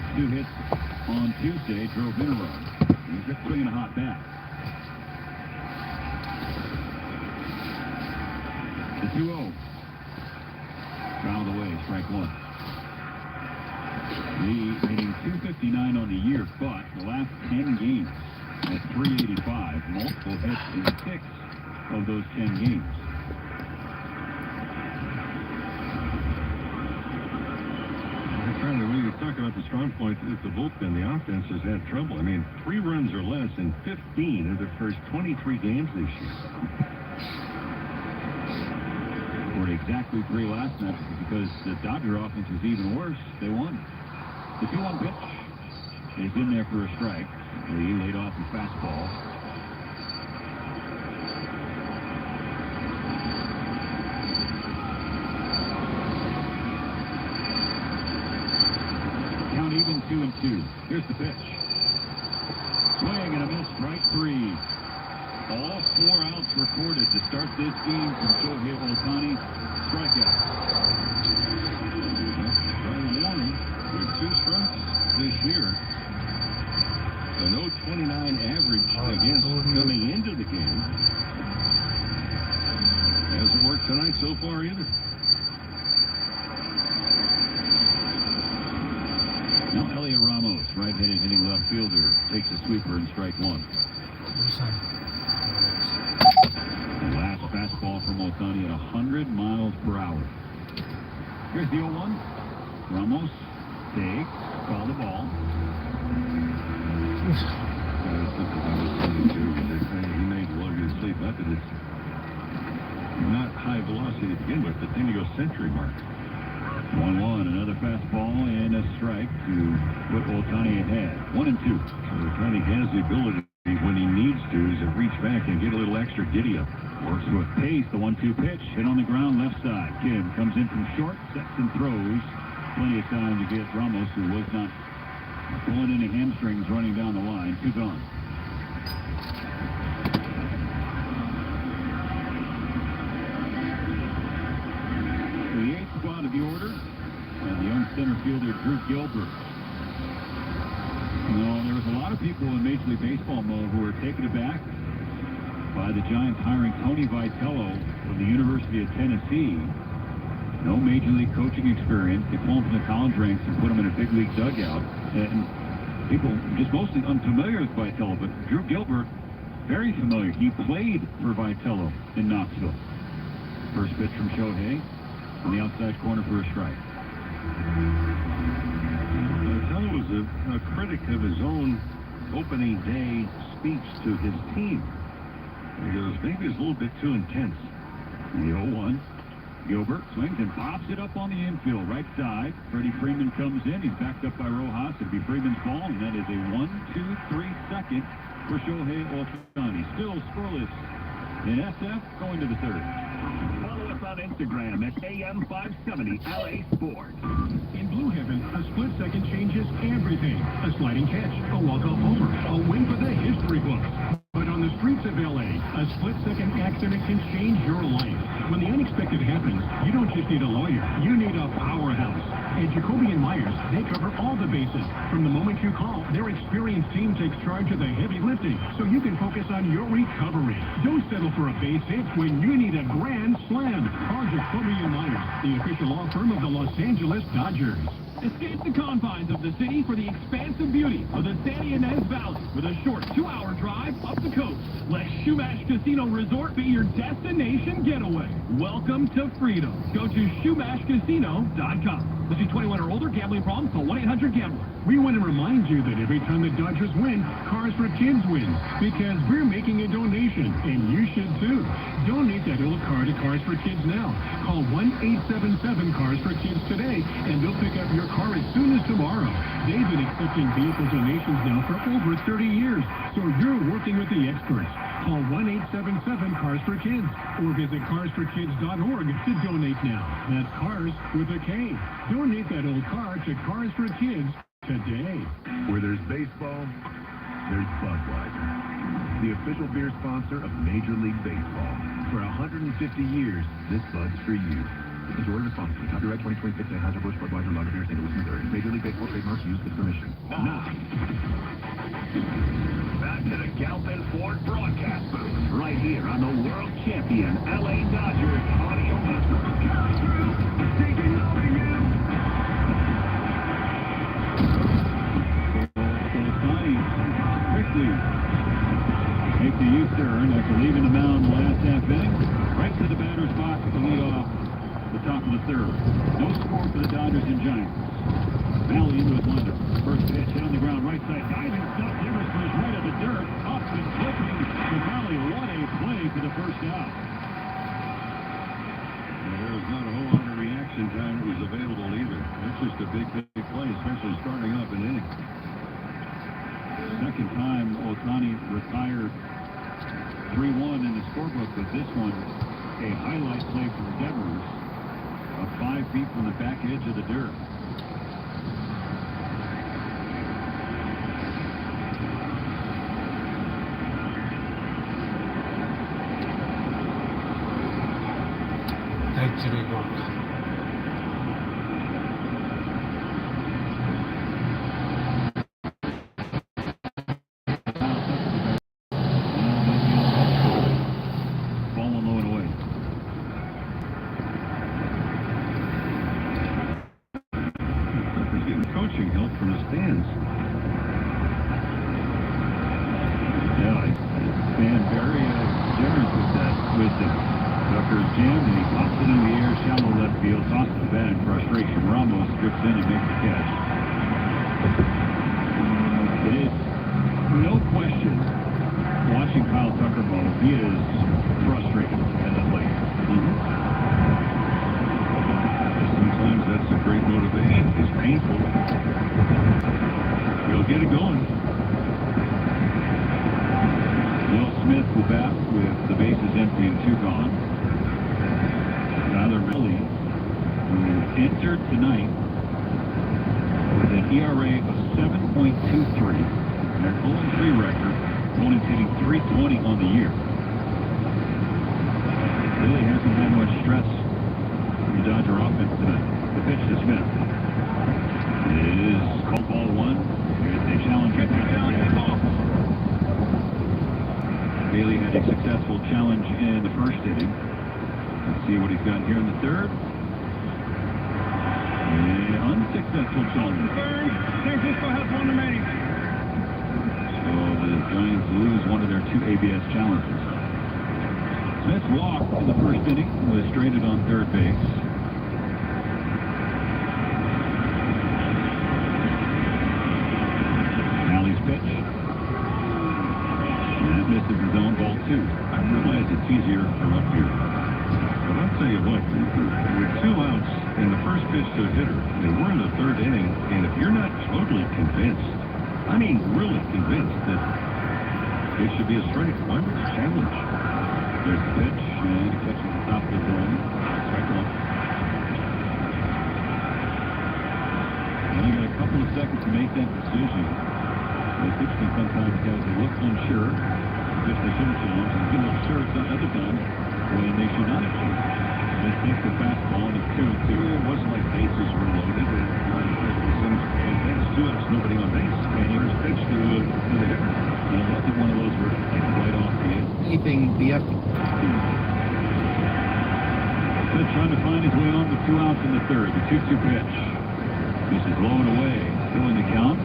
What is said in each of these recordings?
his 2 hits on Tuesday drove in a run. He's just swinging a hot bat. The 2-0. Fouled away, strike one. Lee hitting .259 on the year, but the last 10 games at .385, multiple hits in 6 of those 10 games. We talk about the strong points. It's the bullpen. The offense has had trouble. I mean, 3 runs or less in 15 of the first 23 games this year. Scored exactly 3 last night because the Dodger offense was even worse. They won. The 2-1 pitch is in there for a strike. Lee laid off the fastball. Count even 2-2. Here's the pitch. Swing and a miss, strike 3. All 4 outs recorded to start this game from Shohei Ohtani. Strikeout. Brian Warren with 2 strikes this year. An 0.29 average against coming into the game. Hasn't worked tonight so far either. Now Elliot Ramos, right-handed hitting left fielder, takes a sweeper in strike 1. The last fastball from Ohtani at 100 miles per hour. Here's the 0-1. Ramos takes, call the ball. He may well get sleep. Not that it's not high velocity to begin with, but then you go century mark. 1-1, another fastball and a strike to put Ohtani ahead. 1-2. So Ohtani has the ability, when he needs to, to reach back and get a little extra giddy up. Works with pace. The 1-2 pitch hit on the ground left side. Kim comes in from short, sets and throws. Plenty of time to get Ramos, who was not pulling any hamstrings running down the line. 2 gone. The 8th spot of the order, and the young center fielder Drew Gilbert. There was a lot of people in Major League Baseball mode who were taken aback by the Giants hiring Tony Vitello from the University of Tennessee. No Major League coaching experience. They pull him from the college ranks and put him in a big league dugout. And people just mostly unfamiliar with Vitello, but Drew Gilbert, very familiar. He played for Vitello in Knoxville. First pitch from Shohei on the outside corner for a strike. Vitello was a critic of his own opening day speech to his team. He goes, maybe it's a little bit too intense. The 0-1. Gilbert swings and pops it up on the infield, right side. Freddie Freeman comes in. He's backed up by Rojas. It'll be Freeman's ball, and that is a 1-2-3 second for Shohei Ohtani. Still scoreless in SF, going to the 3rd. Follow us on Instagram at AM570 LA Sports. In Blue Heaven, a split second changes everything. A sliding catch, a walk-off homer, a win for the history books. But on the streets of LA, a split-second accident can change your life. When the unexpected happens, you don't just need a lawyer, you need a powerhouse. At Jacoby & Myers, they cover all the bases. From the moment you call, their experienced team takes charge of the heavy lifting, so you can focus on your recovery. Don't settle for a base hit when you need a grand slam. Call Jacoby & Myers, the official law firm of the Los Angeles Dodgers. Escape the confines of the city for the expansive beauty of the San Ynez Valley with a short 2-hour drive up the coast. Let Shumash Casino Resort be your destination getaway. Welcome to freedom. Go to ShumashCasino.com. This is 21 or older. Gambling problems? Call 1-800-GAMBLER. We want to remind you that every time the Dodgers win, Cars for Kids wins, because we're making a donation, and you should too. Donate that old car to Cars for Kids now. Call 1-877-CARS-FOR-KIDS today, and they'll pick up your car as soon as tomorrow. They've been accepting vehicle donations now for over 30 years, so you're working with the experts. Call 1-877-CARS-FOR-KIDS or visit carsforkids.org to donate now. That's Cars with a K. Donate that old car to Cars for Kids today. Where there's baseball, there's Budweiser, the official beer sponsor of Major League Baseball. For 150 years, this Bud's for you. Enjoy responsibly. Copyright 2026 Anheuser-Busch Budweiser Lager Beer, St. Louis, Missouri. Major League Baseball. or trademarks used with permission. Now, back to the Galpin Ford broadcast booth, right here on the world champion LA Dodgers audio network. Taking over you. Quickly make the U-turn after leaving the mound last half inning. Right to the batter's box to lead off the top of the third. No score for the Dodgers and Giants. Valley into his window. First pitch on the ground, right side. Diving stop. Devers goes right at the dirt. Up and flipping. The Valley, what a play for the first out. There was not a whole lot of reaction time that was available either. It's just a big play, especially starting off an inning. Second time Ohtani retired 3-1 in the scorebook, but this one a highlight play from Devers, 5 feet from the back edge of the dirt. Coaching help from the stands. Yeah, stand very generous with that wisdom. Tucker is jammed and he pops it in the air, shallow left field, tosses the bat in frustration. Ramos strips in and makes the catch. It is no question watching Kyle Tucker bowl. He is frustrated at the plate. Sometimes that's a great motivation. It's painful. He'll get it going. Will Smith will bat with the bases empty and 2 gone. Tyler Mahle, who entered tonight with an ERA of 7.23. Their 0-3 record. Opponents hitting .320 on the year. Really hasn't had much stress from the Dodger offense tonight. The pitch to Smith. It is called ball 1. Here's a challenge at the Bailey had a successful challenge in the first inning. Let's see what he's got here in the third. An unsuccessful challenge. San Francisco has 1 remaining. So the Giants lose one of their 2 ABS challenges. Smith walked in the first inning, was stranded on third base. Mally's pitch. And that misses his own ball 2. I realize it's easier from up here. But I'll tell you what, with 2 outs in the first pitch to a hitter, and we're in the 3rd inning, and if you're not totally convinced, I mean really convinced that it should be a strike, why would you challenge? There's the pitch, and he catches the top of the zone. Strike 1. And you got a couple of seconds to make that decision. The pitch can sometimes have a look unsure. Just they shouldn't challenge, and you look sure at other times when they should not have changed. They take the fastball, and it's 2-2. It wasn't like bases were loaded. It's 2 outs, nobody on base. And first pitch to the hitter. And it wasn't one of those where it's like right off the end. Anything BS. Smith trying to find his way on with 2 outs in the third. The 2-2 pitch. This is low and away. Still in the count.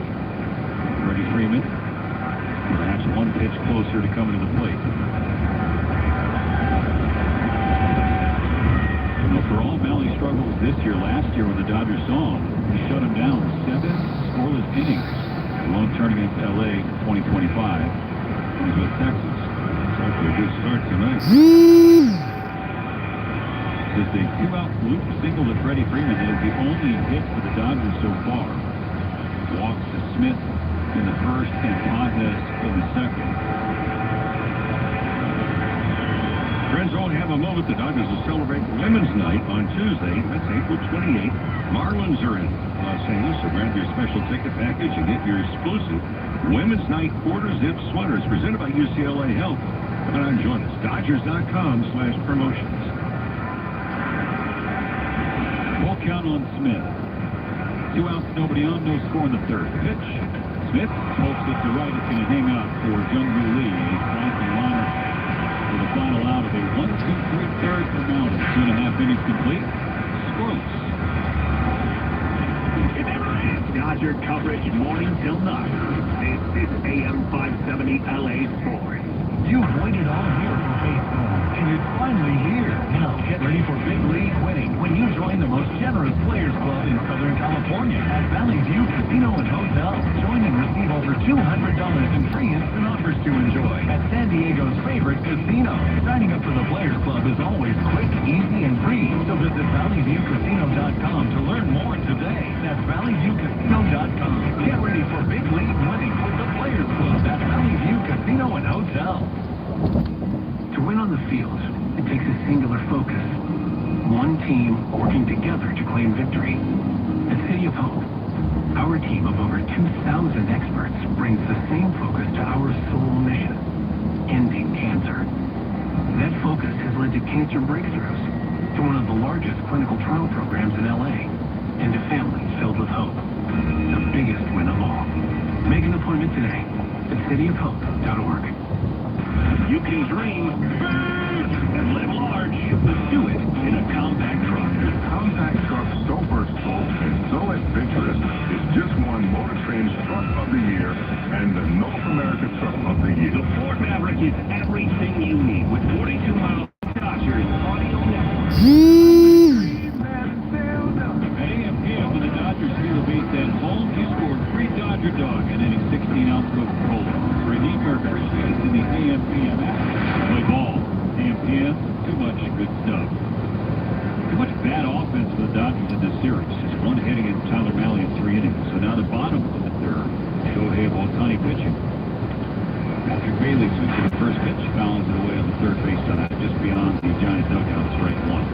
Freddie Freeman. Perhaps 1 pitch closer to coming to the plate. Well, for all Mahle struggles this year, last year when the Dodgers saw him, he shut him down 7 scoreless innings. Lone turn against LA 2025. He's with Texas. Off to a good start tonight. Just a 2-out fluke single to Freddie Freeman is the only hit for the Dodgers so far. Walks to Smith in the first and Pages in the second. Friends, only have a moment. The Dodgers will celebrate Women's Night on Tuesday. That's April 28th. Marlins are in Los Angeles, so grab your special ticket package and get your exclusive Women's Night quarter zip sweaters presented by UCLA Health. Come on, join us. Dodgers.com/promotions. Full count on Smith. 2 outs, nobody on, no score in the third. Pitch. Smith pokes it to right. It's going to hang up for Jung-Woo Lee. A flanking liner for the final out of a 1-2-3 for Mountain. 2.5 innings complete. Scoreless. It never ends. Dodger coverage morning till night. This is AM 570 LA Sports. You've waited all year for baseball, and it's finally here. Now get ready for big league winning when you join the most generous Players Club in Southern California at Valley View Casino and Hotel. Join and receive over $200 in free instant offers to enjoy at San Diego's favorite casino. Signing up for the Players Club is always quick, easy, and free. So visit valleyviewcasino.com to learn more today. That's valleyviewcasino.com. Get ready for big league winning with the Players Club at Valley View Casino and Hotel. To win on the field, it takes a singular focus. One team working together to claim victory. At City of Hope, our team of over 2,000 experts brings the same focus to our sole mission, ending cancer. That focus has led to cancer breakthroughs, to one of the largest clinical trial programs in LA, and to families filled with hope. The biggest win of all. Make an appointment today at cityofhope.org. You can dream big and live large, but do it in a compact truck. Compact truck so versatile and so adventurous is just won Motor Trend's Truck of the Year and the North America Truck of the Year. The Ford Maverick is everything you need with 42 miles Dodgers audio network. At AM/PM when the Dodgers steal a base at home, you score free Dodger Dog and any 16-ounce Coca-Cola. Redeem your appreciation in the AM/PM app. Play ball. AM/PM, too much good stuff. Too much bad offense for the Dodgers in this series. Just one hit against Tyler Mahle in 3 innings. So now the bottom of the third. Shohei Ohtani pitching. Patrick Bailey swings to the first pitch, fouls it away on the third base side, just beyond the Giants dugout, strike one.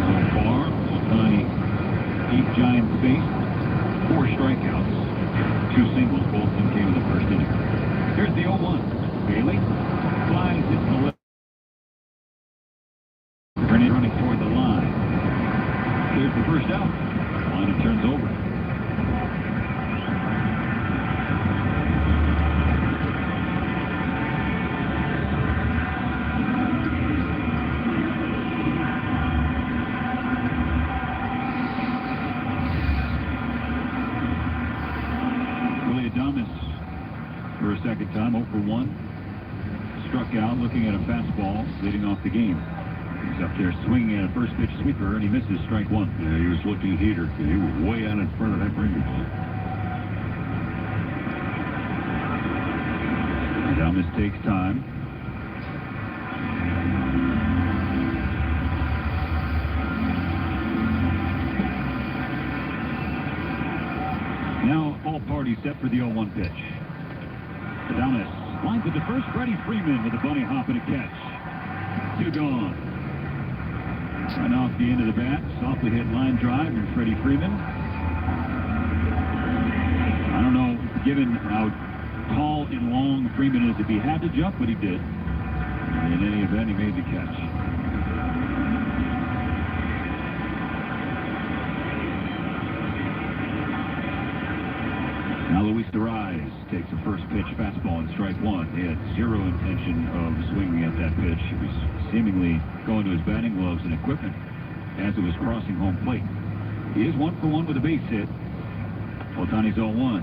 So far, Ohtani, deep Giants face, 4 strikeouts, 2 singles, both of them came in the first inning. Here's the 0-1. Bailey flies it to the left. Running toward the line. There's the first out. Line it turns over. For a second time, 0-for-1. Struck out looking at a fastball leading off the game. He's up there swinging at a first pitch sweeper, and he misses strike one. Yeah, he was looking heater. He was way out in front of that breaking ball. Adames takes time. Now all parties set for the 0-1 pitch. Adames lines it to first. Freddie Freeman with a bunny hop and a catch. 2 gone. Right off the end of the bat, softly hit line drive and Freddie Freeman. I don't know, given how tall and long Freeman is, if he had to jump, but he did. In any event, he made the catch. Now Luis Arraez takes a first pitch fastball and strike one. He had zero intention of swinging at that pitch. He was seemingly going to his batting gloves and equipment as it was crossing home plate. He is 1-for-1 with a base hit. Ohtani's 0-1.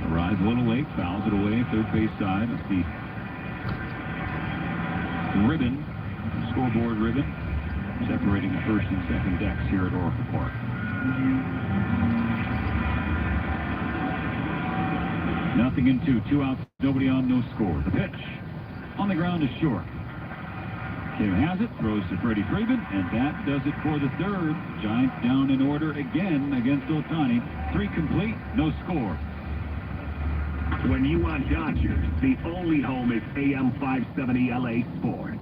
Arraez a little late, fouls it away, third base side. It's the ribbon, scoreboard ribbon, separating the first and second decks here at Oracle Park. Nothing in 2. 2 outs, nobody on, no score. The pitch on the ground is short. Kim has it, throws to Freddie Freeman, and that does it for the third. Giants down in order again against Ohtani. 3 complete, no score. When you want Dodgers, the only home is AM 570 LA Sports.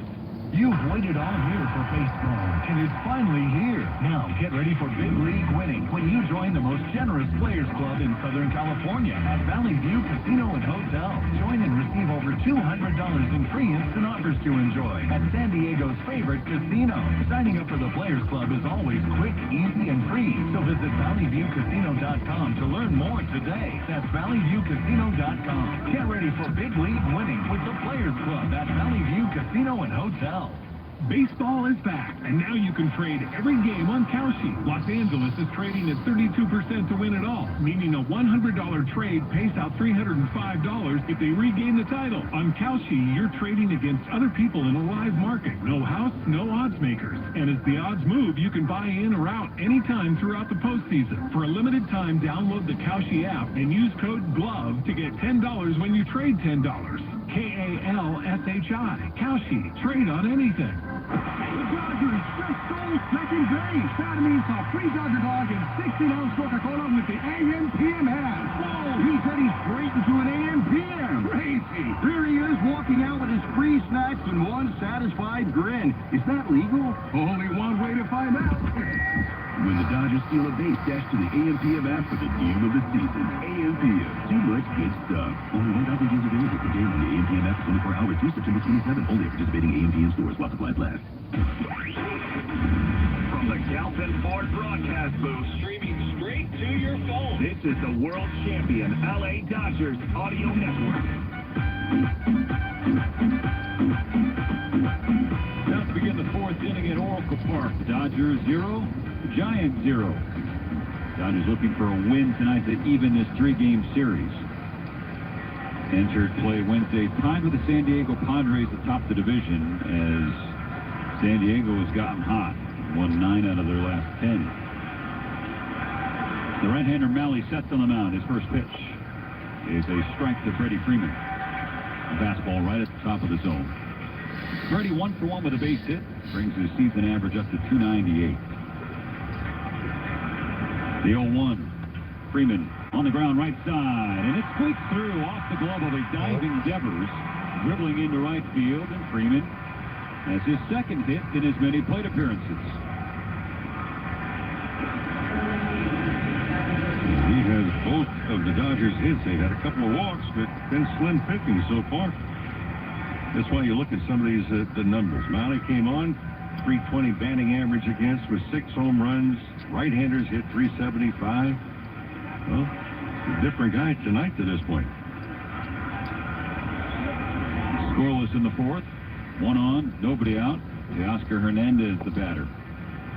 You've waited all year for baseball, and it's finally here. Now, get ready for big league winning when you join the most generous Players Club in Southern California at Valley View Casino and Hotel. Join and receive over $200 in free instant offers to enjoy at San Diego's favorite casino. Signing up for the Players Club is always quick, easy, and free. So visit valleyviewcasino.com to learn more today. That's valleyviewcasino.com. Get ready for big league winning with the Players Club at Valley View Casino and Hotel. Baseball is back, and now you can trade every game on Kalshi. Los Angeles is trading at 32% to win it all, meaning a $100 trade pays out $305 if they regain the title. On Kalshi, you're trading against other people in a live market. No house, no odds makers. And as the odds move, you can buy in or out anytime throughout the postseason. For a limited time, download the Kalshi app and use code GLOVE to get $10 when you trade $10. Kalshi. Kalshi. Trade on anything. The Dodgers just stole second base. That means a free Dodger dog and 16-ounce Coca-Cola with the AM/PM ad. Whoa, he said he's straight into an AM/PM. Crazy. Here he is walking out with his free snacks and one satisfied grin. Is that legal? Only one way to find out. When the Dodgers steal a base, dash to the AM/PM app for the game of the season. AM/PM. Too much good stuff. Only $1 deals available for game on the AM/PM app 24 hours through September 27th. Only at participating AM/PM stores while supplies last. From the Galpin Ford broadcast booth, streaming straight to your phone. This is the world champion LA Dodgers audio network. Now to begin the fourth inning at Oracle Park. Dodgers 0, Giants 0. Dodgers looking for a win tonight to even this three-game series. Entered play Wednesday, tied with the San Diego Padres atop the division as San Diego has gotten hot, won 9 out of their last 10. The right-hander Malley sets on the mound. His first pitch is a strike to Freddie Freeman. A fastball right at the top of the zone. Freddie 1 for 1 with a base hit, brings his season average up to 298. The 0-1, Freeman on the ground right side, and it squeaks through off the glove of a diving Devers, dribbling into right field, and Freeman has his second hit in as many plate appearances. He has both of the Dodgers' hits. They've had a couple of walks, but been slim picking so far. That's why you look at some of these the numbers. Malley came on, 320 batting average against with 6 home runs. Right-handers hit 375. Well, a different guy tonight to this point. Scoreless in the fourth. 1 on, nobody out. Teoscar Hernandez, the batter,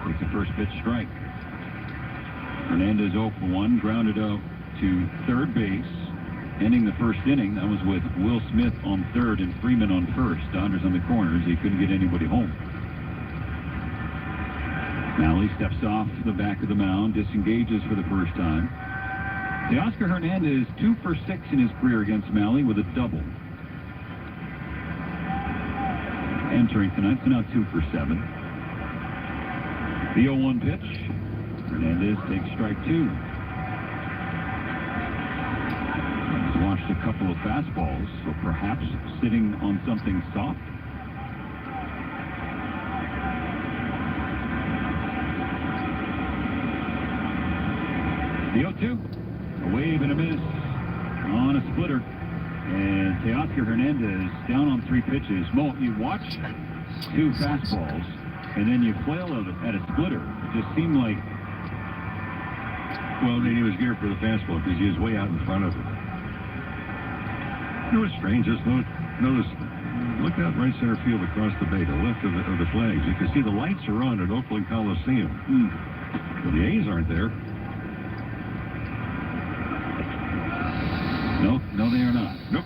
takes the first pitch strike. Hernandez 0 for 1, grounded out to third base. Ending the first inning, that was with Will Smith on third and Freeman on first. Dodgers on the corners. He couldn't get anybody home. Malley steps off the back of the mound, disengages for the first time. Teoscar Hernandez 2 for 6 in his career against Malley with a double. Entering tonight, so now 2 for 7. The 0-1 pitch. Hernandez takes strike 2. He's watched a couple of fastballs, so perhaps sitting on something soft. The 0-2. A wave and a miss on a splitter. And Teoscar Hernandez down on 3 pitches. Mo, you watch 2 fastballs, and then you flail at a splitter. It just seemed like... Well, he was geared for the fastball because he was way out in front of it. It was strange. Just notice, look out right center field across the bay, the left of the flags. You can see the lights are on at Oakland Coliseum. Well, the A's aren't there. No, they are not. Nope.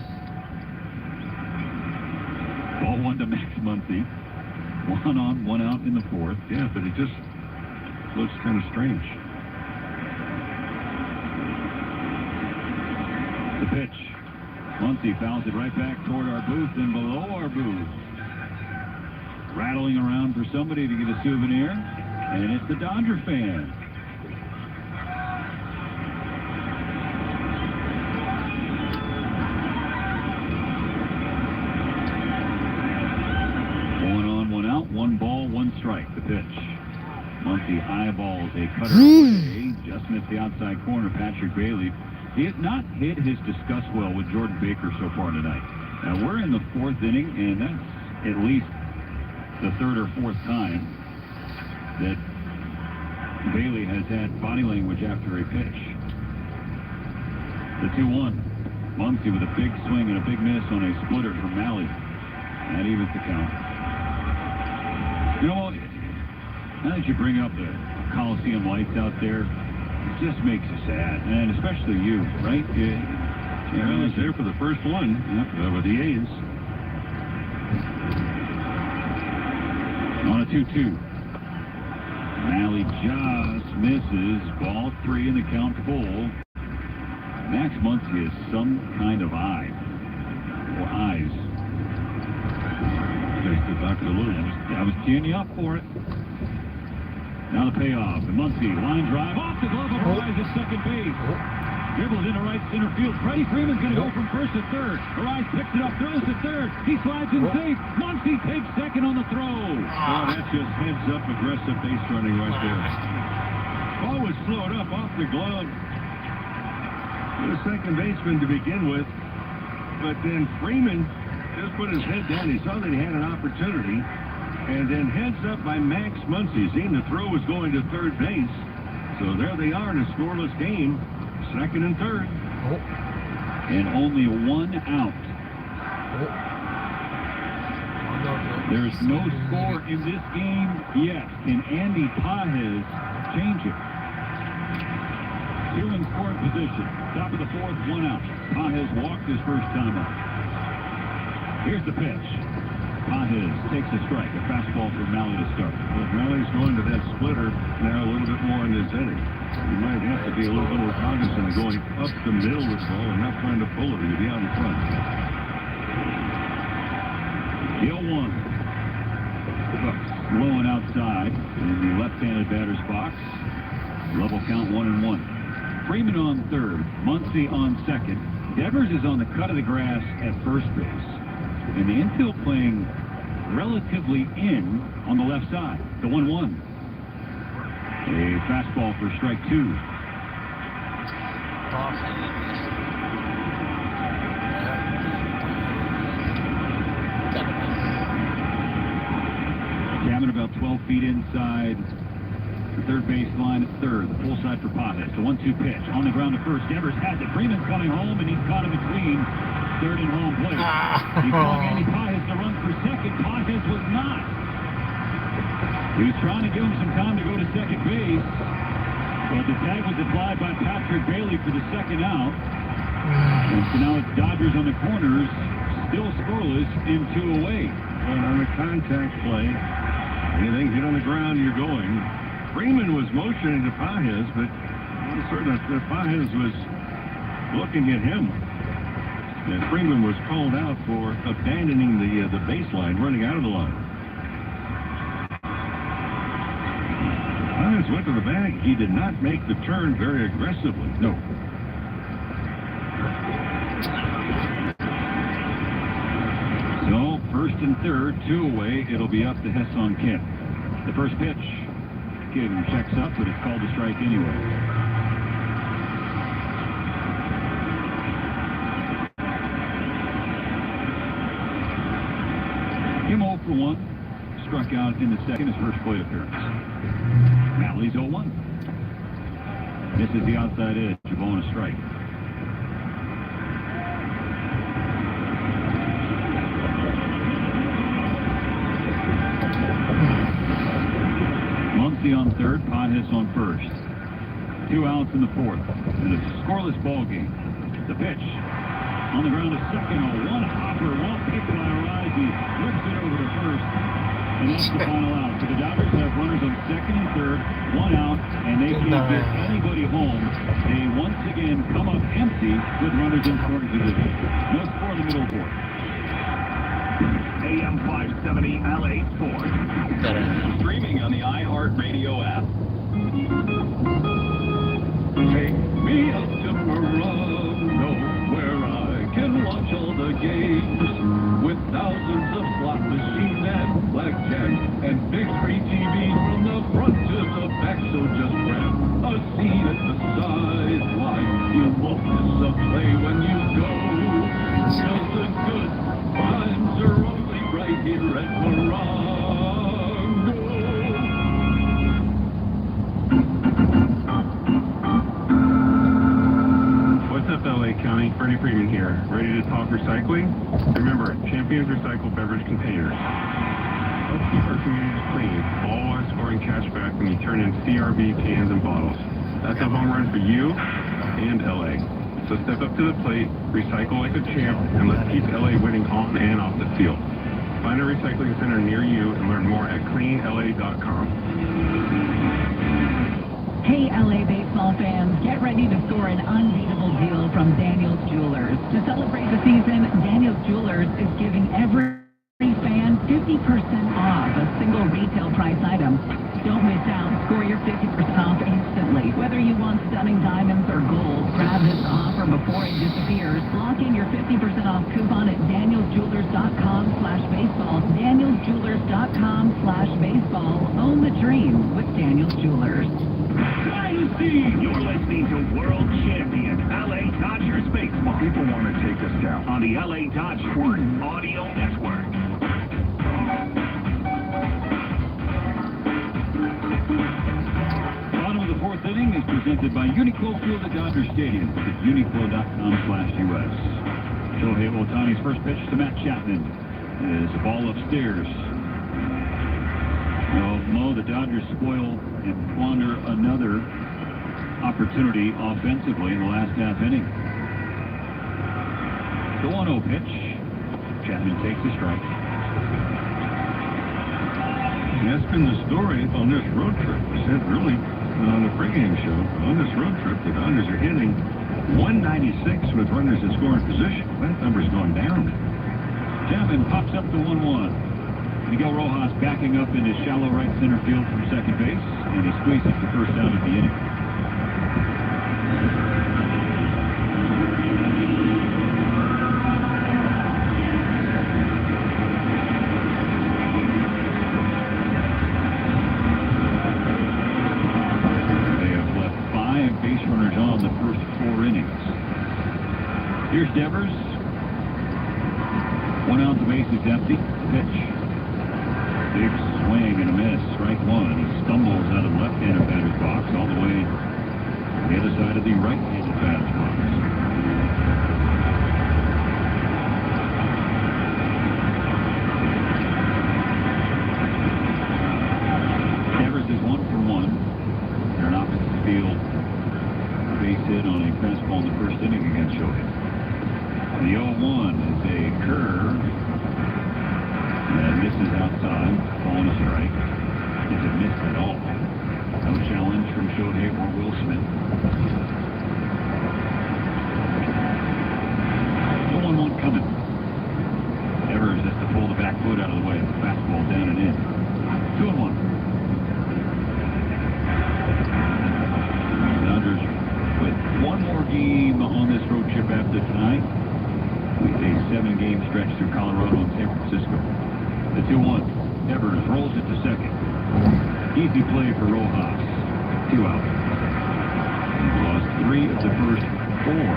Ball 1 to Max Muncy. 1 on, 1 out in the fourth. Yeah, but it just looks kind of strange. The pitch. Muncy fouls it right back toward our booth and below our booth. Rattling around for somebody to get a souvenir, and it's the Dodger fan. Muncie eyeballs a cutter away. Just missed the outside corner. Patrick Bailey. He has not hit his discuss well with Jordan Baker so far tonight. Now, we're in the fourth inning, and that's at least the third or fourth time that Bailey has had body language after a pitch. The 2-1. Muncie with a big swing and a big miss on a splitter from Malley. That evens the count. You know, now that you bring up the Coliseum lights out there, it just makes you sad, and especially you, right? Yeah, I was there for the first one with the A's. On a 2-2. Malley just misses. Ball 3 in the count full. Max Muncie has some kind of eye. Or eyes. Just about to lose. I was teeing you up for it. Now the payoff. The Muncie line drive off the glove of Arise at second base. Dribbles into right center field. Freddie Freeman's going to go from first to third. Arise picks it up, throws to third. He slides in safe. Muncie takes second on the throw. Oh, that's just heads-up aggressive base running right there. Ball was slowed up off the glove. The second baseman to begin with. But then Freeman just put his head down. He saw that he had an opportunity. And then heads up by Max Muncie. Seeing the throw was going to third base. So there they are in a scoreless game. Second and third. And only one out. There's no score in this game yet. Can Andy Pages change it? 2 in scoring position. Top of the fourth, 1 out. Pages walked his first time up. Here's the pitch. Pages takes a strike. A fastball for Malley to start. Well, Malley's going to that splitter now a little bit more in this inning. You might have to be a little bit more cognizant of going up the middle with the ball and not trying to pull it and be out in front. Deal 1. Blowing outside in the left-handed batter's box. Level count 1-1. Freeman on third. Muncie on second. Devers is on the cut of the grass at first base. And the infield playing relatively in on the left side. The 1-1. A fastball for strike 2. Cabin about 12 feet inside the third base line at third. The full side for Pages. The 1-2 pitch. On the ground to first. Devers has it. Freeman's coming home, and he's caught in between third and home plate. He's calling Andy Pages to run for second. Pages was not. He was trying to give him some time to go to second base, but the tag was applied by Patrick Bailey for the second out. And so now it's Dodgers on the corners, still scoreless, and 2 away. And on the contact play, anything hit on the ground, you're going. Freeman was motioning to Pages, but certainly Pages was looking at him. And Freeman was called out for abandoning the baseline, running out of the line. Pages went to the bag. He did not make the turn very aggressively. No. So, first and third, 2 away. It'll be up to Ha-Seong Kim. The first pitch. Kim checks up, but it's called a strike anyway. Kim 0 for 1. Struck out in the second, his first plate appearance. Malley's 0-1. This is the outside edge of on a strike. Muncie on third, Pages on first. 2 outs in the fourth. And a scoreless ball game. The pitch. On the ground to second, a one-hopper, well picked by Arise. He whips it over to first. And that's the final out. So the Dodgers have runners on second and third, 1 out, and they can't get anybody home. They once again come up empty with runners in scoring position. No score in the middle fourth. AM 570 LA Sports. Streaming on the iHeartRadio app. Take me up to Morocco, where I can watch all the games, with thousands of slot machines and blackjack, and big screen TVs from the front to the Freddie Freeman here, ready to talk recycling? Remember, Champions Recycle Beverage Containers. Let's keep our communities clean, all while scoring cash back when you turn in CRV cans and bottles. That's a home run for you and LA. So step up to the plate, recycle like a champ, and let's keep LA winning on and off the field. Find a recycling center near you and learn more at cleanla.com. Hey, LA baseball fans, get ready to score an unbeatable deal from Daniel's Jewelers. To celebrate the season, Daniel's Jewelers is giving every fan 50% off a single retail price item. Don't miss out. Score your 50% off instantly. Whether you want stunning diamonds or gold, grab this offer before it disappears. Lock in your 50% off coupon at danielsjewelers.com/baseball. danielsjewelers.com/baseball. Own the dream with Daniel's Jewelers. You're listening to World Champion LA Dodgers Baseball. People want to take us down. On the LA Dodgers Audio Network. Bottom of the fourth inning is presented by Uniqlo Field at Dodger Stadium. Visit uniqlo.com/US. Shohei Ohtani's first pitch to Matt Chapman is a ball upstairs. Well, Mo, the Dodgers spoil and squander another opportunity offensively in the last half inning. The 1-0 pitch. Chapman takes a strike. And that's been the story on this road trip. We said really on the pregame show, on this road trip, the Dodgers are hitting 196 with runners in scoring position. That number's gone down. Chapman pops up to 1-1. Miguel Rojas backing up into shallow right center field from second base, and he squeezes the first out of the inning. They have left 5 base runners on the first 4 innings. Here's Devers. 1 out, the base is empty. Pitch. Big swing and a miss. Strike 1. He stumbles out of the left-handed batter's box all the way to the other side of the right-handed batter's box. Devers is 1 for 1. They're an opposite field base hit on a fastball in the first inning against Shohei. The 0-1 is a curve. And this is outside, on a strike. Isn't missed at all. No challenge from Shohei or Will Smith. 0-1 coming. Devers has to pull the back foot out of the way. The fastball down and in. 2-1. Dodgers with 1 more game on this road trip after tonight. With a 7-game stretch through Colorado and San Francisco. The 2-1. Devers rolls it to second. Easy play for Rojas. 2 out. He's lost 3 of the first 4.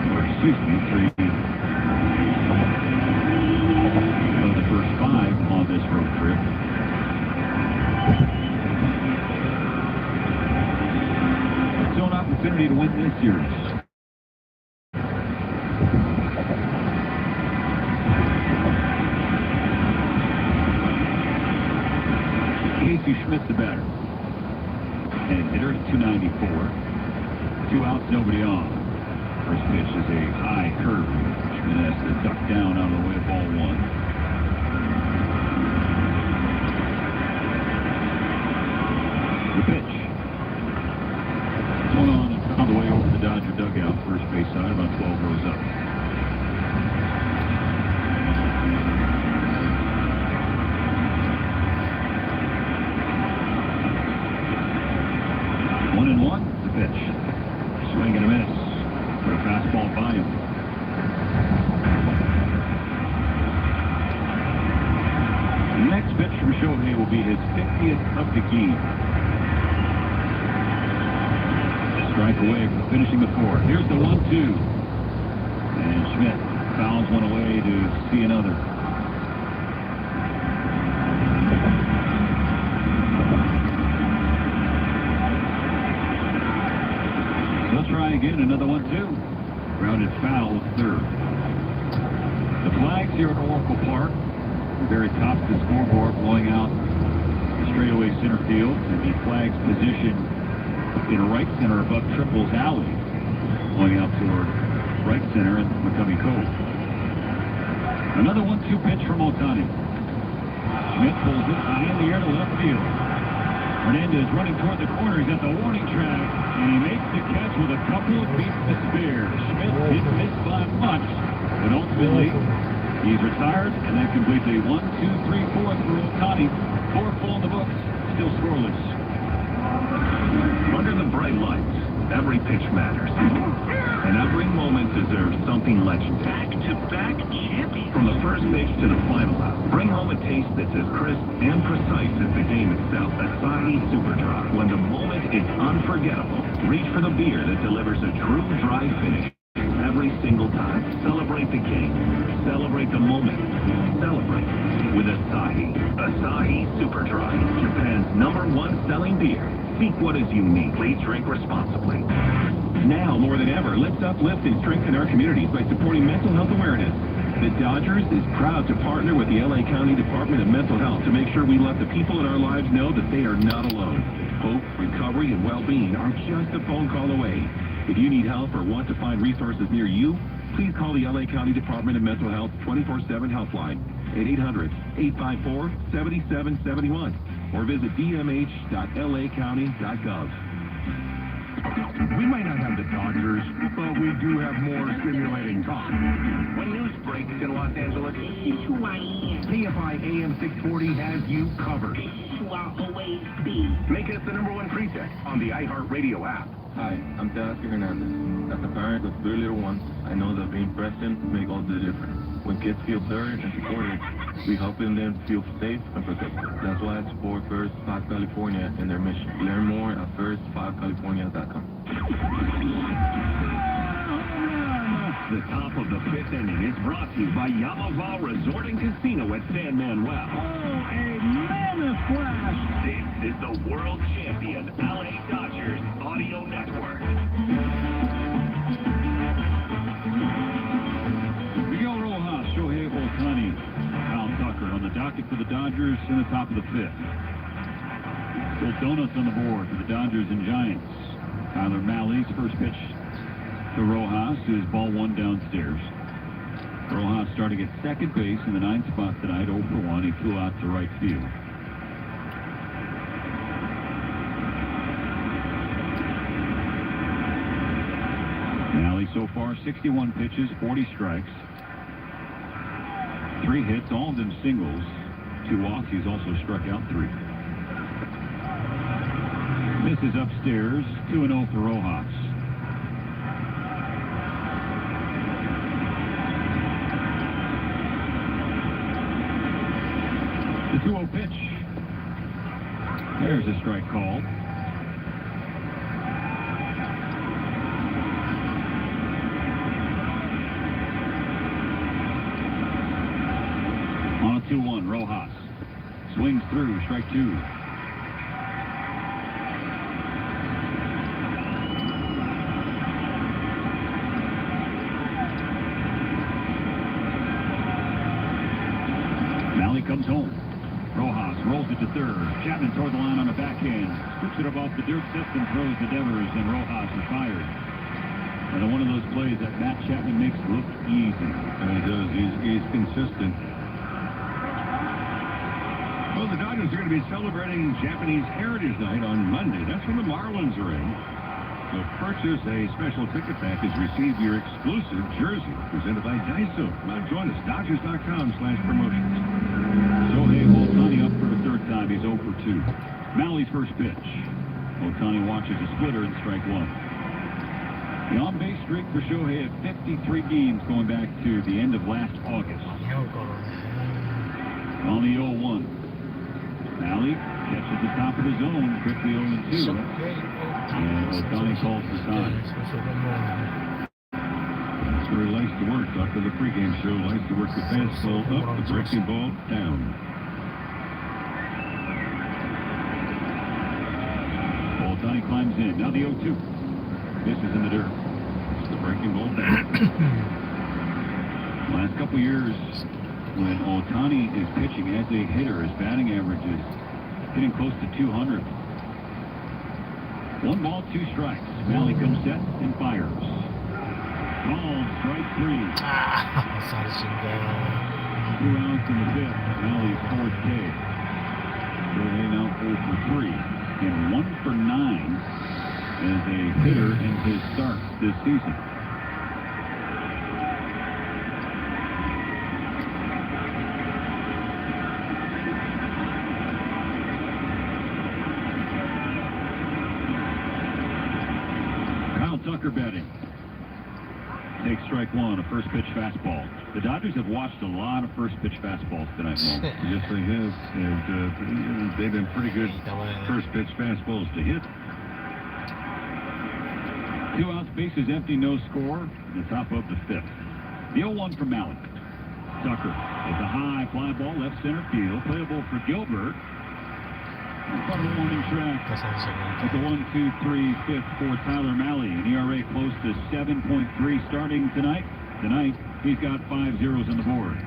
Or excuse me, 3 of the first 5 on this road trip. It's an opportunity to win this series. Casey Schmidt, the batter. And hitter at 294. 2 outs, nobody on. First pitch is a high curve. Schmidt has to duck down out of the way of ball 1. The pitch. 1 on the way over the Dodger dugout, first base side, about 12 rows up. The pitch. Swing and a miss. For a fastball by him. The next pitch from Shohei will be his 50th of the game. Strike away from finishing the 4th. Here's the 1-2. And Schmidt fouls one away to see another. Try again, another 1-2. Grounded foul, third. The flags here at Oracle Park, the very top of the scoreboard, blowing out the straightaway center field, and the flags positioned in right center above Triples Alley, blowing out toward right center at McCovey Cove. Another 1-2 pitch from Ohtani. Schmidt pulls it high in the air to left field. Hernandez running toward the corner. He's at the warning track, and he makes the catch with a couple of feet to spare. Schmidt didn't miss by much, but ultimately he's retired, and that completes a 1-2-3-4 for Ohtani. 4 full in the books, still scoreless. Under the bright lights, every pitch matters. And every moment deserves something legendary. Back-to-back champions. From the first pitch to the final out, bring home a taste that's as crisp and precise as the game itself. Asahi Super Dry. When the moment is unforgettable, reach for the beer that delivers a true dry finish. Every single time. Celebrate the game. Celebrate the moment. Celebrate with Asahi. Asahi Super Dry. Japan's #1 selling beer. Seek what is unique. Please drink responsibly. Now, more than ever, let's uplift and strengthen our communities by supporting mental health awareness. The Dodgers is proud to partner with the LA County Department of Mental Health to make sure we let the people in our lives know that they are not alone. Hope, recovery, and well-being are just a phone call away. If you need help or want to find resources near you, please call the LA County Department of Mental Health 24/7 helpline at 800-854-7771 or visit dmh.lacounty.gov. We might not have the Dodgers, but we do have more stimulating talk. When news breaks in Los Angeles, KFI AM 640 has you covered. make us the #1 precheck on the iHeartRadio app. Hi, I'm Teoscar Hernandez. As a parent of 3 little ones, I know that being present makes all the difference. When kids feel heard and supported, we helping them feel safe and protected. That's why I support First 5 California and their mission. Learn more at first5california.com. The top of the 5th inning is brought to you by Yamava Resort and Casino at San Manuel. Oh, a mammoth flash. This is the world champion LA Dodgers Audio Network. Miguel Rojas, Shohei Ohtani, Kyle Tucker on the docket for the Dodgers in the top of the 5th. Still donuts on the board for the Dodgers and Giants. Tyler Mahle's first pitch to Rojas, who is ball 1 downstairs. Rojas starting at second base in the 9th spot tonight, 0 for 1. He flew out to right field. Mahle so far 61 pitches, 40 strikes, 3 hits, all of them singles, 2 walks. He's also struck out 3. Misses upstairs, 2-0 for Rojas. The 2-0 pitch. There's a strike called. On a 2-1, Rojas swings through, strike 2. Mahle comes home. Rojas rolls it to third. Chapman toward the line on the backhand. Scoops it up off the dirt system, throws to Devers, and Rojas is fired. And one of those plays that Matt Chapman makes look easy. And he does. He's consistent. Well, the Dodgers are going to be celebrating Japanese Heritage Night on Monday. That's when the Marlins are in. So purchase a special ticket package, receive your exclusive jersey, presented by Daiso. Now join us, Dodgers.com/promotions. Shohei Ohtani up for the 3rd time. He's 0 for 2. Mahle's first pitch. Ohtani watches a splitter and strike 1. The on-base streak for Shohei at 53 games going back to the end of last August. On the 0-1. Mahle catches the top of the zone, quickly 0-2. And Ohtani calls the sign. That's where he likes to work. After the pregame show, likes to work the fastball up, the breaking ball down. Ohtani climbs in. Now the 0-2. This is in the dirt. breaking ball down. Last couple years, when Ohtani is pitching as a hitter, his batting average is getting close to 200. 1 ball, 2 strikes. Malley comes set and fires. Called strike 3. 三振だよ。 2 outs in the 5th. Malley's 4th K. Shohei now 4 for 3 and 1 for 9 as a hitter in his start this season. Tucker batting. Takes strike 1, a first pitch fastball. The Dodgers have watched a lot of first pitch fastballs tonight, Mo. Yes, they have. And they've been pretty good first pitch fastballs to hit. 2 outs, bases empty, no score. In the top of the 5th. The 0-1 from Malley. Tucker. It's a high fly ball, left center field. Playable for Gilbert. In front of the warning track. At the 1, 2, 3, 5th for Tyler Malley. An ERA close to 7.3 starting tonight. Tonight, he's got 5 zeros on the board.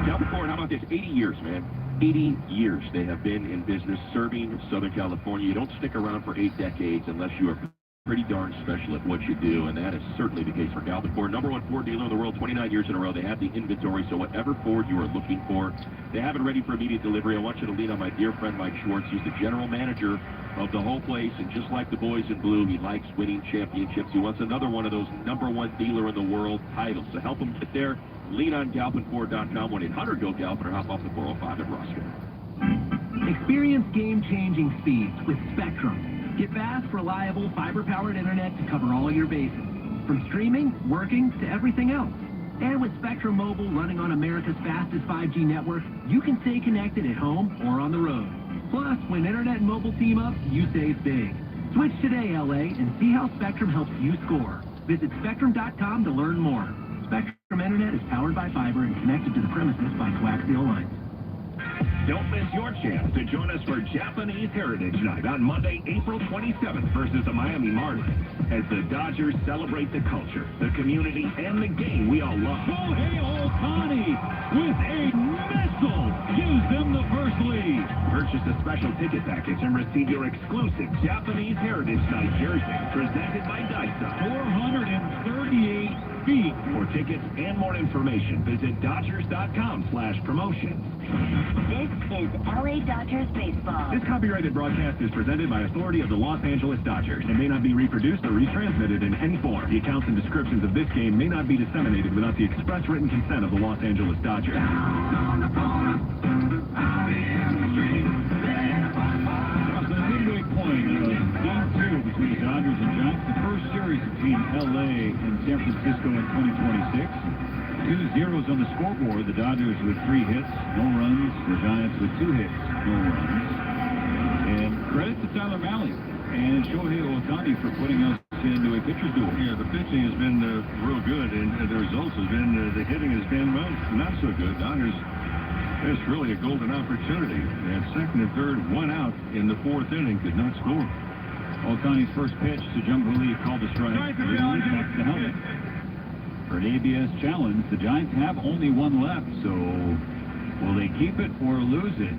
Galpin, how about this? 80 years, man. 80 years they have been in business serving Southern California. You don't stick around for 8 decades unless you are pretty darn special at what you do, and that is certainly the case for Galpin Ford. #1 Ford dealer in the world, 29 years in a row. They have the inventory, so whatever Ford you are looking for, they have it ready for immediate delivery. I want you to lean on my dear friend Mike Schwartz. He's the general manager of the whole place, and just like the boys in blue, he likes winning championships. He wants another one of those #1 dealer in the world titles. So help him get there. Lean on GalpinFord.com, 1-800-GO-GALPIN, or hop off the 405 at Roscoe. Experience game-changing speeds with Spectrum. Get fast, reliable, fiber-powered internet to cover all your bases. From streaming, working, to everything else. And with Spectrum Mobile running on America's fastest 5G network, you can stay connected at home or on the road. Plus, when internet and mobile team up, you save big. Switch today, LA, and see how Spectrum helps you score. Visit Spectrum.com to learn more. Spectrum Internet is powered by fiber and connected to the premises by coaxial lines. Don't miss your chance to join us for Japanese Heritage Night on Monday, April 27th versus the Miami Marlins as the Dodgers celebrate the culture, the community, and the game we all love. Shohei Ohtani with a missile gives them the first lead. Purchase a special ticket package and receive your exclusive Japanese Heritage Night jersey presented by Daiso. 438 feet. For tickets and more information, visit Dodgers.com/promotions. This is LA Dodgers baseball. This copyrighted broadcast is presented by authority of the Los Angeles Dodgers and may not be reproduced or retransmitted in any form. The accounts and descriptions of this game may not be disseminated without the express written consent of the Los Angeles Dodgers. That was the midway point of Game 2 between the Dodgers and Giants. The first series between LA and San Francisco in 2026. 2 zeros on the scoreboard. The Dodgers with 3 hits, no runs. The Giants with 2 hits, no runs. And credit to Tyler Malley and Shohei Ohtani for putting us into a pitcher's duel. Yeah, the pitching has been real good, and the results has been, the hitting has been, well, not so good. Dodgers, it's really a golden opportunity. They had second and third, 1 out in the 4th inning, could not score. Ohtani's first pitch to Jung-Hoo Lee called a strike. Back to helmet. For an ABS challenge, the Giants have only 1 left, so will they keep it or lose it?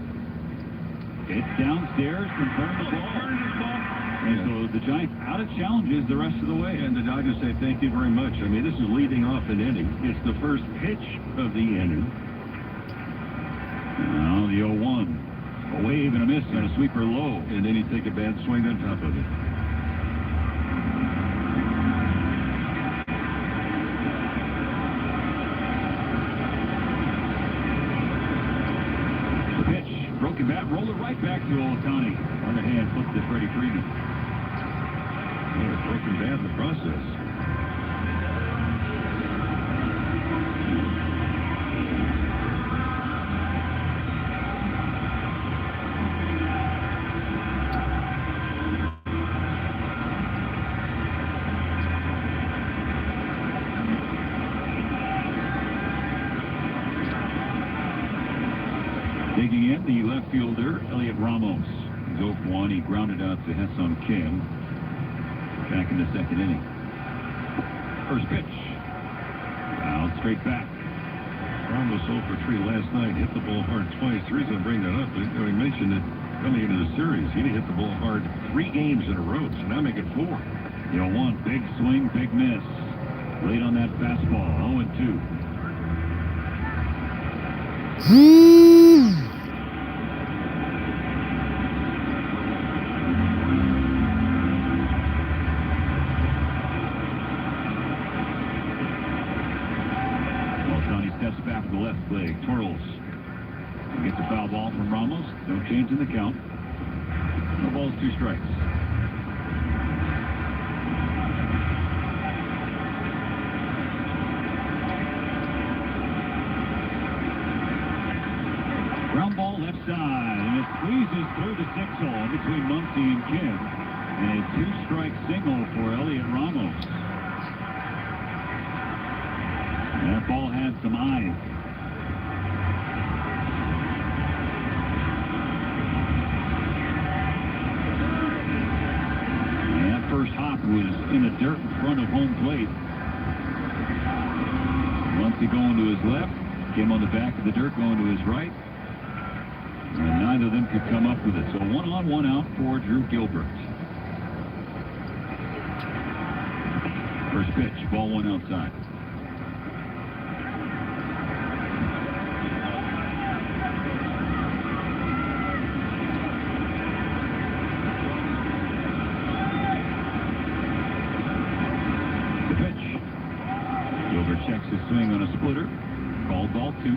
It's downstairs in front of the ball. And so the Giants out of challenges the rest of the way. And the Dodgers say thank you very much. I mean, this is leading off an inning. It's the first pitch of the inning. Now the 0-1. A wave and a miss and a sweeper low. And then he take a bad swing on top of it. Broken bat, roll it right back to Ohtani. Underhand flipped to Freddie Freeman. Broken bat in the process. Digging in, the left fielder, Elliot Ramos. He's 0-1. He grounded out to Ha-Seong Kim. back in the second inning. First pitch. Out straight back. Ramos 0 for 3 last night. Hit the ball hard twice. The reason I bring that up is he mentioned that coming into the series, he hit the ball hard 3 games in a row, so now make it 4. 0-1, big swing, big miss. Late on that fastball, 0-2. Ohtani steps back with the left leg, twirls. He gets a foul ball from Ramos. No change in the count. No balls, 2 strikes. Ground ball left side, and it squeezes through the 6-hole between Muncy and Kim. And a 2-strike single for Elliot Ramos. And that ball had some eyes. And that first hop was in the dirt in front of home plate. Muncy going to his left, Kim on the back of the dirt going to his right. And neither of them could come up with it. So 1 on, 1 out for Drew Gilbert. First pitch, ball 1 outside. The pitch. Gilbert checks his swing on a splitter. Called ball 2.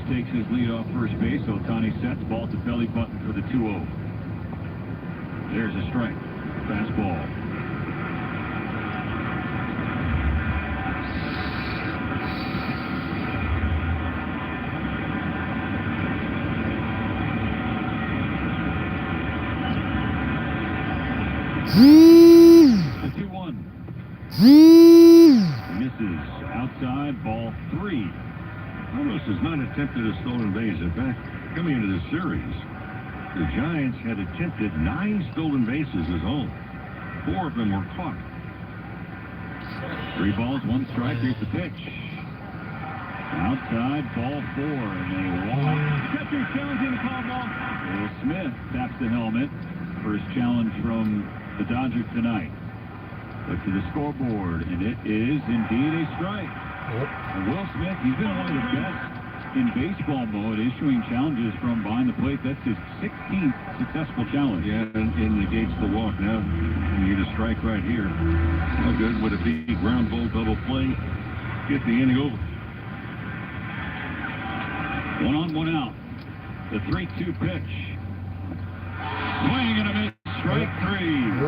Takes his lead off first base. Ohtani sets, ball to belly button for the 2-0. There's a strike. Fastball. The 2-1. Misses outside, ball 3. Ramos has not attempted a stolen base. In fact, coming into the series, the Giants had attempted 9 stolen bases as home. 4 of them were caught. 3 balls, 1 strike. Here's the pitch. Outside, ball 4, and a walk. Catcher challenging the call ball. Will Smith taps the helmet. First challenge from the Dodgers tonight. Look to the scoreboard, and it is indeed a strike. And Will Smith, he's been one of the best in baseball mode, issuing challenges from behind the plate. That's his 16th successful challenge. Yeah, and negates the walk. Now, you get a strike right here. How good would it be? Ground ball, double play, get the inning over. 1 on, 1 out. The 3-2 pitch. Swing and a miss. Strike 3.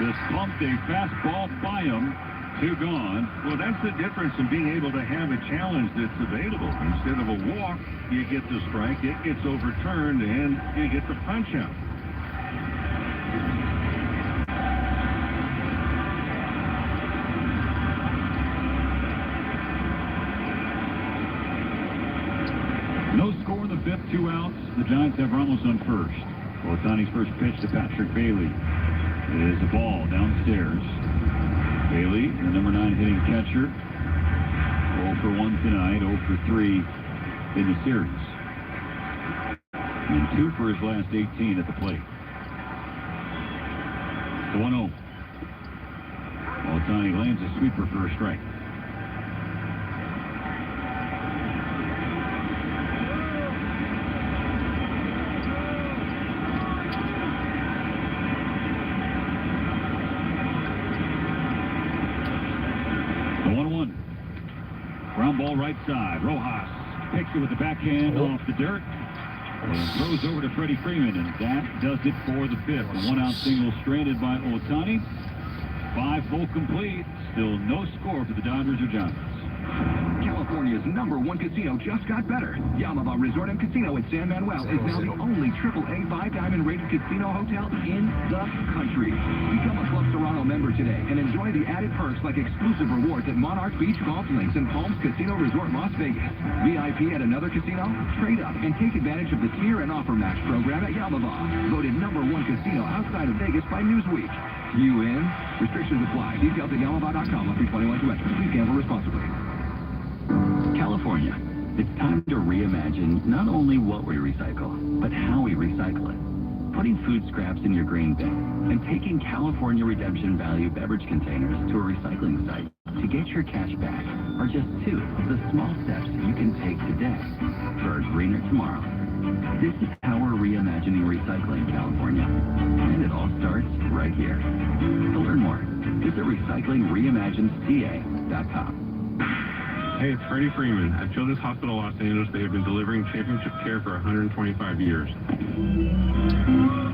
Just pumped a fastball by him. 2 gone. Well, that's the difference in being able to have a challenge that's available. Instead of a walk, you get the strike, it gets overturned, and you get the punch out. No score in the 5th, 2 outs. The Giants have Ramos on first. Ohtani's first pitch to Patrick Bailey is a ball downstairs. Bailey, the number 9 hitting catcher, 0 for 1 tonight, 0 for 3 in the series. And 2 for his last 18 at the plate. The 1-0. Ohtani lands a sweeper for a strike. Ground ball right side. Rojas picks it with the backhand off the dirt and throws over to Freddie Freeman, and that does it for the 5th. A 1-out single stranded by Ohtani. 5 full complete. Still no score for the Dodgers or Giants. California's #1 casino just got better. Yamava Resort and Casino at San Manuel is now the only AAA 5-diamond rated casino hotel in the country. Become a Club Serrano member today and enjoy the added perks like exclusive rewards at Monarch Beach Golf Links and Palms Casino Resort Las Vegas. VIP at another casino? Trade up and take advantage of the tier and offer match program at Yamava. Voted #1 casino outside of Vegas by Newsweek. You in? Restrictions apply. Details at yamava.com. Must be 21 to enter. Please gamble responsibly. California. It's time to reimagine not only what we recycle, but how we recycle it. Putting food scraps in your green bin and taking California Redemption Value beverage containers to a recycling site to get your cash back are just two of the small steps you can take today for a greener tomorrow. This is how we're reimagining recycling in California, and it all starts right here. To learn more, visit recyclingreimagineca.com. Hey, it's Freddie Freeman. At Children's Hospital Los Angeles, they have been delivering championship care for 125 years.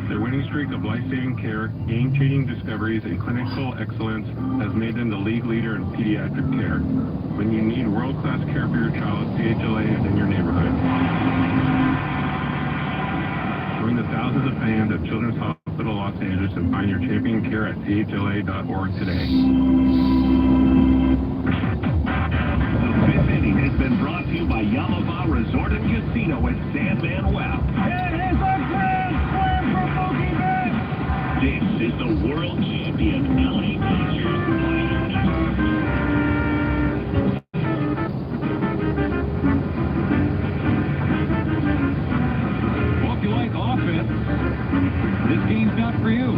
Their winning streak of life-saving care, game-changing discoveries, and clinical excellence has made them the league leader in pediatric care. When you need world-class care for your child, CHLA is in your neighborhood. Join the thousands of fans at Children's Hospital Los Angeles and find your champion care at chla.org today. Has been brought to you by Yamava Resort and Casino at San Manuel. It is a grand slam for Mookie Betts. This is the world champion LA Dodgers. Well, if you like offense, this game's not for you.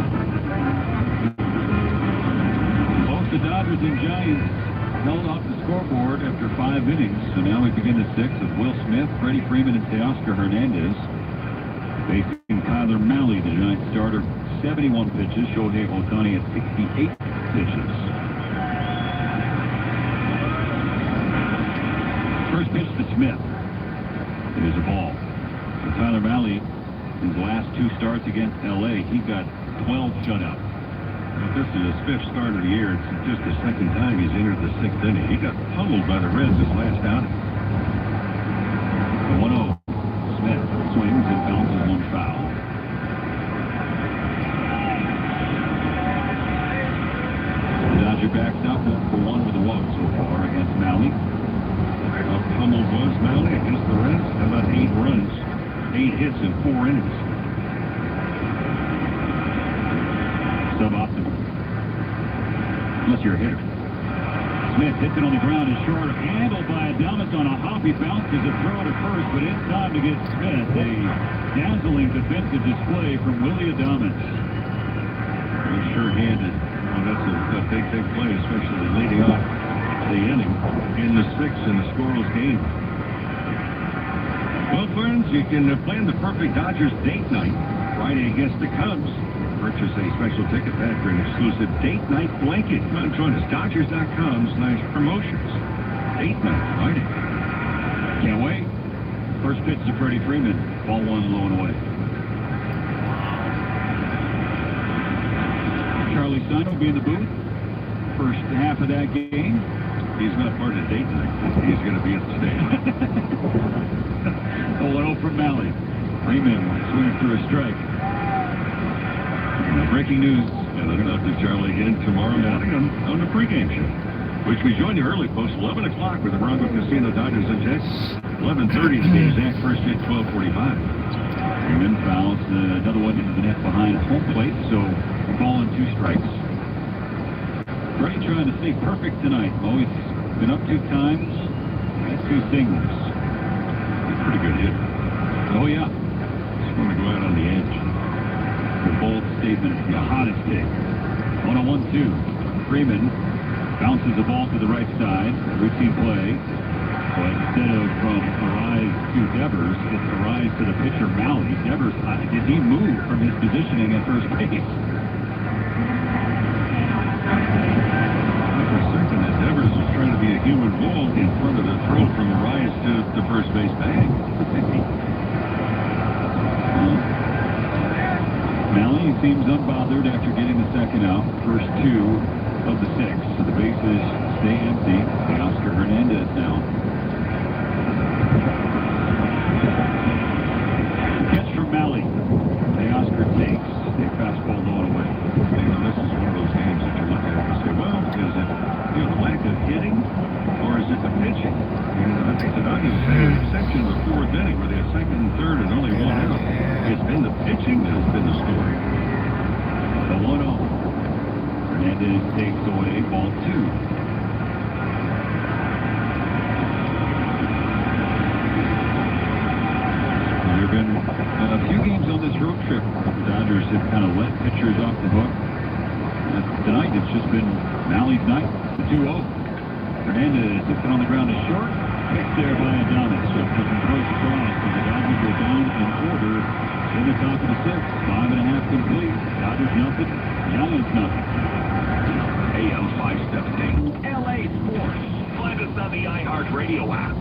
Both the Dodgers and Giants held off the scoreboard after 5 innings. So now we begin the 6th of Will Smith, Freddie Freeman, and Teoscar Hernandez facing Tyler Mahle, the Giants starter. 71 pitches. Shohei Ohtani at 68 pitches. First pitch to Smith. It is a ball. For Tyler Mahle, his last 2 starts against L.A., he got 12 shutouts. This is his 5th start of the year. It's just the 2nd time he's entered the 6th inning. He got pummeled by the Reds his last outing. 1-0. Smith swings and bounces one foul. The Dodger backs up 1-for-1 with a walk so far against Mahle. How pummeled was Mahle against the Reds? How about 8 runs, 8 hits in 4 innings? Suboptimal. Unless you're a hitter. Smith hits it on the ground, is short, handled by Adames on a hop. He bounces a throw to first, but it's time to get Smith. A dazzling defensive display from Willy Adames. He's sure-handed. Well, that's a big play, especially leading off the inning in the 6th in the scoreless game. Well, friends, you can plan the perfect Dodgers date night Friday against the Cubs. Purchase a special ticket pack for an exclusive date night blanket. Come on, join us. Dodgers.com/promotions. Date night Friday. Can't wait. First pitch to Freddie Freeman. Ball 1 low and away. Charlie Stein will be in the booth. First half of that game. He's not part of date night. He's going to be at the stand. A 1-0 from Mahle. Freeman swings through a strike. Breaking news. And look out to Charlie again tomorrow morning on the pregame show, which we join you early, post 11 o'clock with the Bronco Casino Dodgers in Texas. 11:30 the game's at first pitch, 12:45. Freeman fouls another one into the net behind home plate, so ball and 2 strikes. Freddie trying to stay perfect tonight. Always been up 2 times, got 2 singles. He's a pretty good hitter. Oh yeah. Just want to go out on the edge. The bold statement, the hottest take. 1-0-1-2. Freeman bounces the ball to the right side. Routine play. But instead of from Arise to Devers, it's Arise to the pitcher, Mahle. Devers, did he move from his positioning at first base? For a second, that Devers was trying to be a human wall in front of the throw from Arise to the first base bag. Mahle seems unbothered after getting the second out. First 2 of the 6. So the bases stay empty. Teoscar Hernandez now Catch from Malley. Teoscar takes. They fastball low and away. This is one of those games that you look at and say, well, is it the lack of hitting or is it the pitching? And I think the Dodgers have had an exception of the fourth inning where they had second and third and only one out. It's been the pitching that has been the story. The 1-0. Hernandez takes away ball 2. There have been a few games on this road trip. The Dodgers have kind of let pitchers off the hook. Tonight it's just been Malley's night. The 2-0. Hernandez hits it on the ground to short. Picked there by Adames. Just looking close across. So the Dodgers are down in order in the top of the 6th. 5.5 complete. Dodgers nothing. Giants nothing. AM 570. LA Sports. Find us on the iHeartRadio app.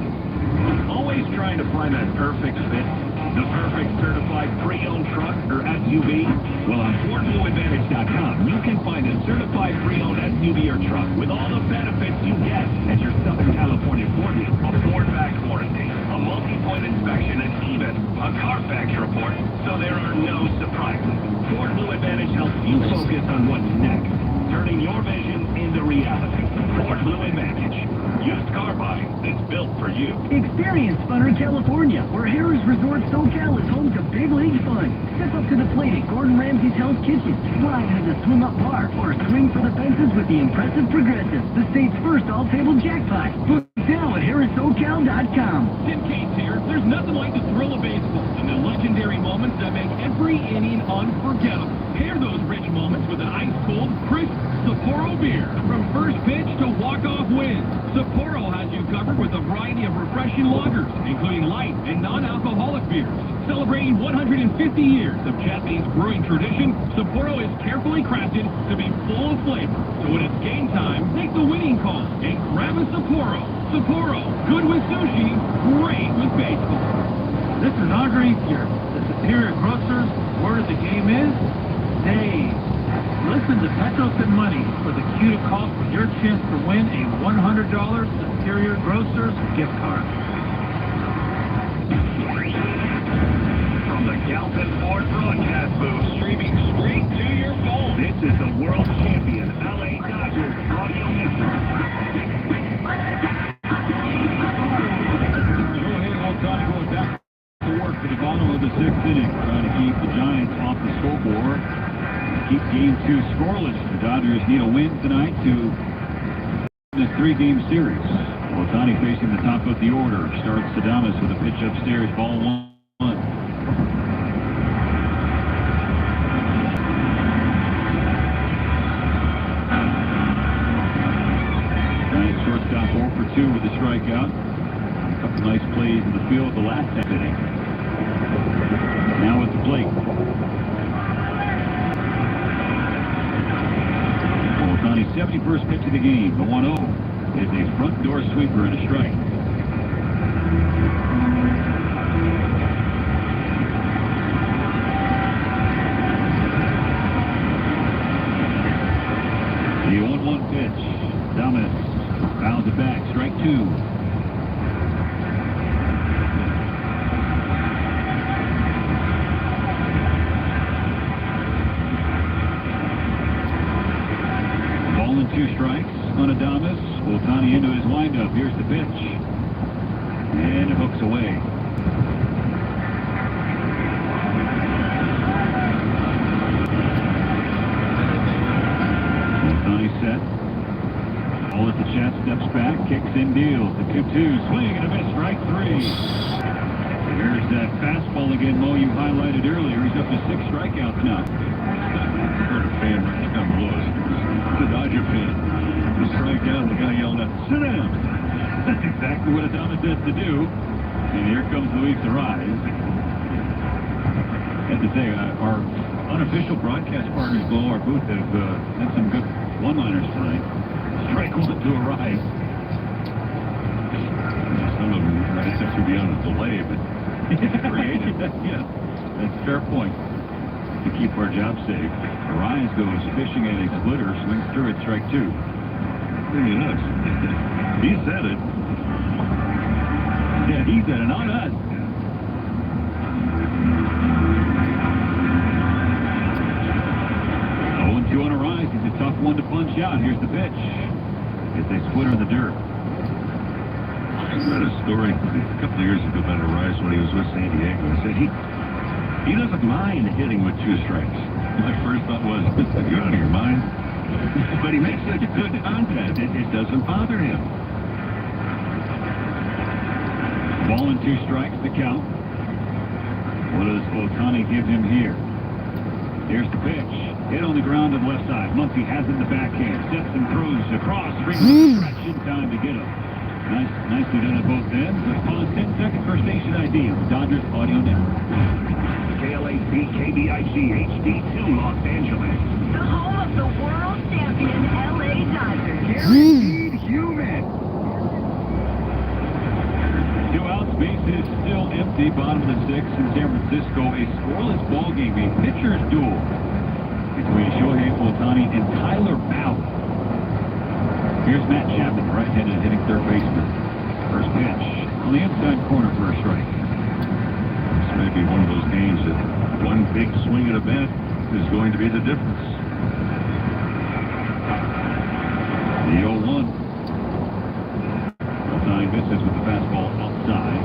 Always trying to find that perfect fit. The perfect certified pre-owned truck or SUV? Well, on FordBlueAdvantage.com, you can find a certified pre-owned SUV or truck with all the benefits you get at your Southern California Ford dealer. A Ford-backed warranty, a multi-point inspection, and even a Carfax report, so there are no surprises. Ford Blue Advantage helps you focus on what's next, turning your vision into reality. Ford Blue Advantage. Used car buying that's built for you. Experience Funner California, where Harris Resort SoCal is home to big league fun. Step up to the plate at Gordon Ramsay's Hell's Kitchen, ride into the swim-up bar, or swing for the fences with the impressive Progressive, the state's first all-table jackpot. Book now at HarrisSoCal.com. Tim Cates here. There's nothing like the thrill of baseball and the legendary moments that make every inning unforgettable. Pair those rich moments with an ice-cold, crisp Sapporo beer. From first pitch to walk-off wins, Sapporo has you covered with a variety of refreshing lagers, including light and non-alcoholic beers. Celebrating 150 years of Japanese brewing tradition, Sapporo is carefully crafted to be full of flavor. So when it's game time, make the winning call and grab a Sapporo. Sapporo, good with sushi, great with baseball. This is Andre here, the Superior Grocers. Word of the game is days. Listen to Petros and Money for the cue to call for your chance to win a $100 Superior Grocers gift card. From the Galpin Ford broadcast booth, streaming straight to your phone, this is the world champion LA Dodgers audio network. Ohtani going back to work for the bottom of the 6th inning, trying to keep the Giants off the scoreboard. Keep game 2 scoreless. The Dodgers need a win tonight to win this 3-game series. Ohtani facing the top of the order. Starts Adames with a pitch upstairs. Ball 1. Giants shortstop 0 for 2 with a strikeout. A couple nice plays in the field the last inning. Now at the plate. Ohtani's 71st pitch of the game, the 1-0, is a front door sweeper and a strike. The 1-1 pitch. Adames fouls it back, strike 2. Ball and 2 strikes on Adames. Ohtani into his windup. Here's the pitch. And it hooks away. Ohtani set. Ball at the chest, steps back, kicks in, deals. The 2-2, swing and a miss, strike 3. Here's that fastball again, Mo, you highlighted earlier. He's up to 6 strikeouts now. I heard a fan right down below us. The Dodger fan. The strike down, the guy yelled out, "Sit down." That's exactly what Adames says to do. And here comes Luis Arraez. I have to say, our unofficial broadcast partners below our booth have had some good one-liners tonight. Strike 1 to Arraez. Some of them, I guess that should be on a delay, but it's creative. Yeah, that's a fair point. To keep our job safe. Arraez goes fishing at a splitter, swings through it, strike 2. Pretty nuts. He said it. Yeah, Yeah, he said it, not us. 0-2 on a rise. He's a tough one to punch out. Here's the pitch. It's a splitter in the dirt. I read a story a couple of years ago about Arias when he was with San Diego. He said he doesn't mind hitting with 2 strikes. My first thought was, you're out of your mind. But he makes such good contact, it doesn't bother him. Ball and 2 strikes to count. What does Ohtani give him here? Here's the pitch. Hit on the ground to the left side. Muncy has it in the backhand. Steps and throws across. Brings the stretch in time to get him. Nicely done at both ends. Let's pause 10 seconds for station ID on the Dodgers Audio Network. KLAC KBIC HD2 Los Angeles. The home of the world champion LA Dodgers. Guaranteed human. 2 outs, bases still empty. Bottom of the 6th in San Francisco. A scoreless ball game, a pitcher's duel between Shohei Ohtani and Tyler Bauer. Here's Matt Chapman, right-handed hitting third baseman. First pitch on the inside corner for a strike. This may be one of those games that one big swing at a bat is going to be the difference. The 0-1. Ohtani misses with the fastball outside.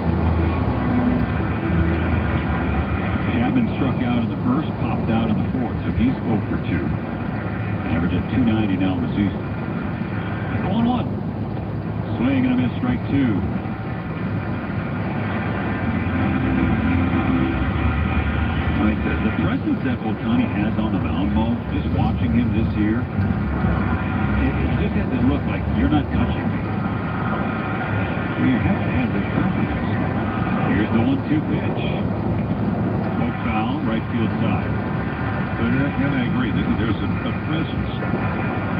Chapman struck out in the first, popped out in the fourth, so he's 0 for 2. Average at 290 now in the season. 1-1. Swing and a miss, strike 2. I mean, the presence that Ohtani has on the mound, Mo, just watching him this year, it just has to look like you're not touching me. You have to have that confidence. Here's the 1-2 pitch. Poke foul, right field side. But I agree. There's a presence.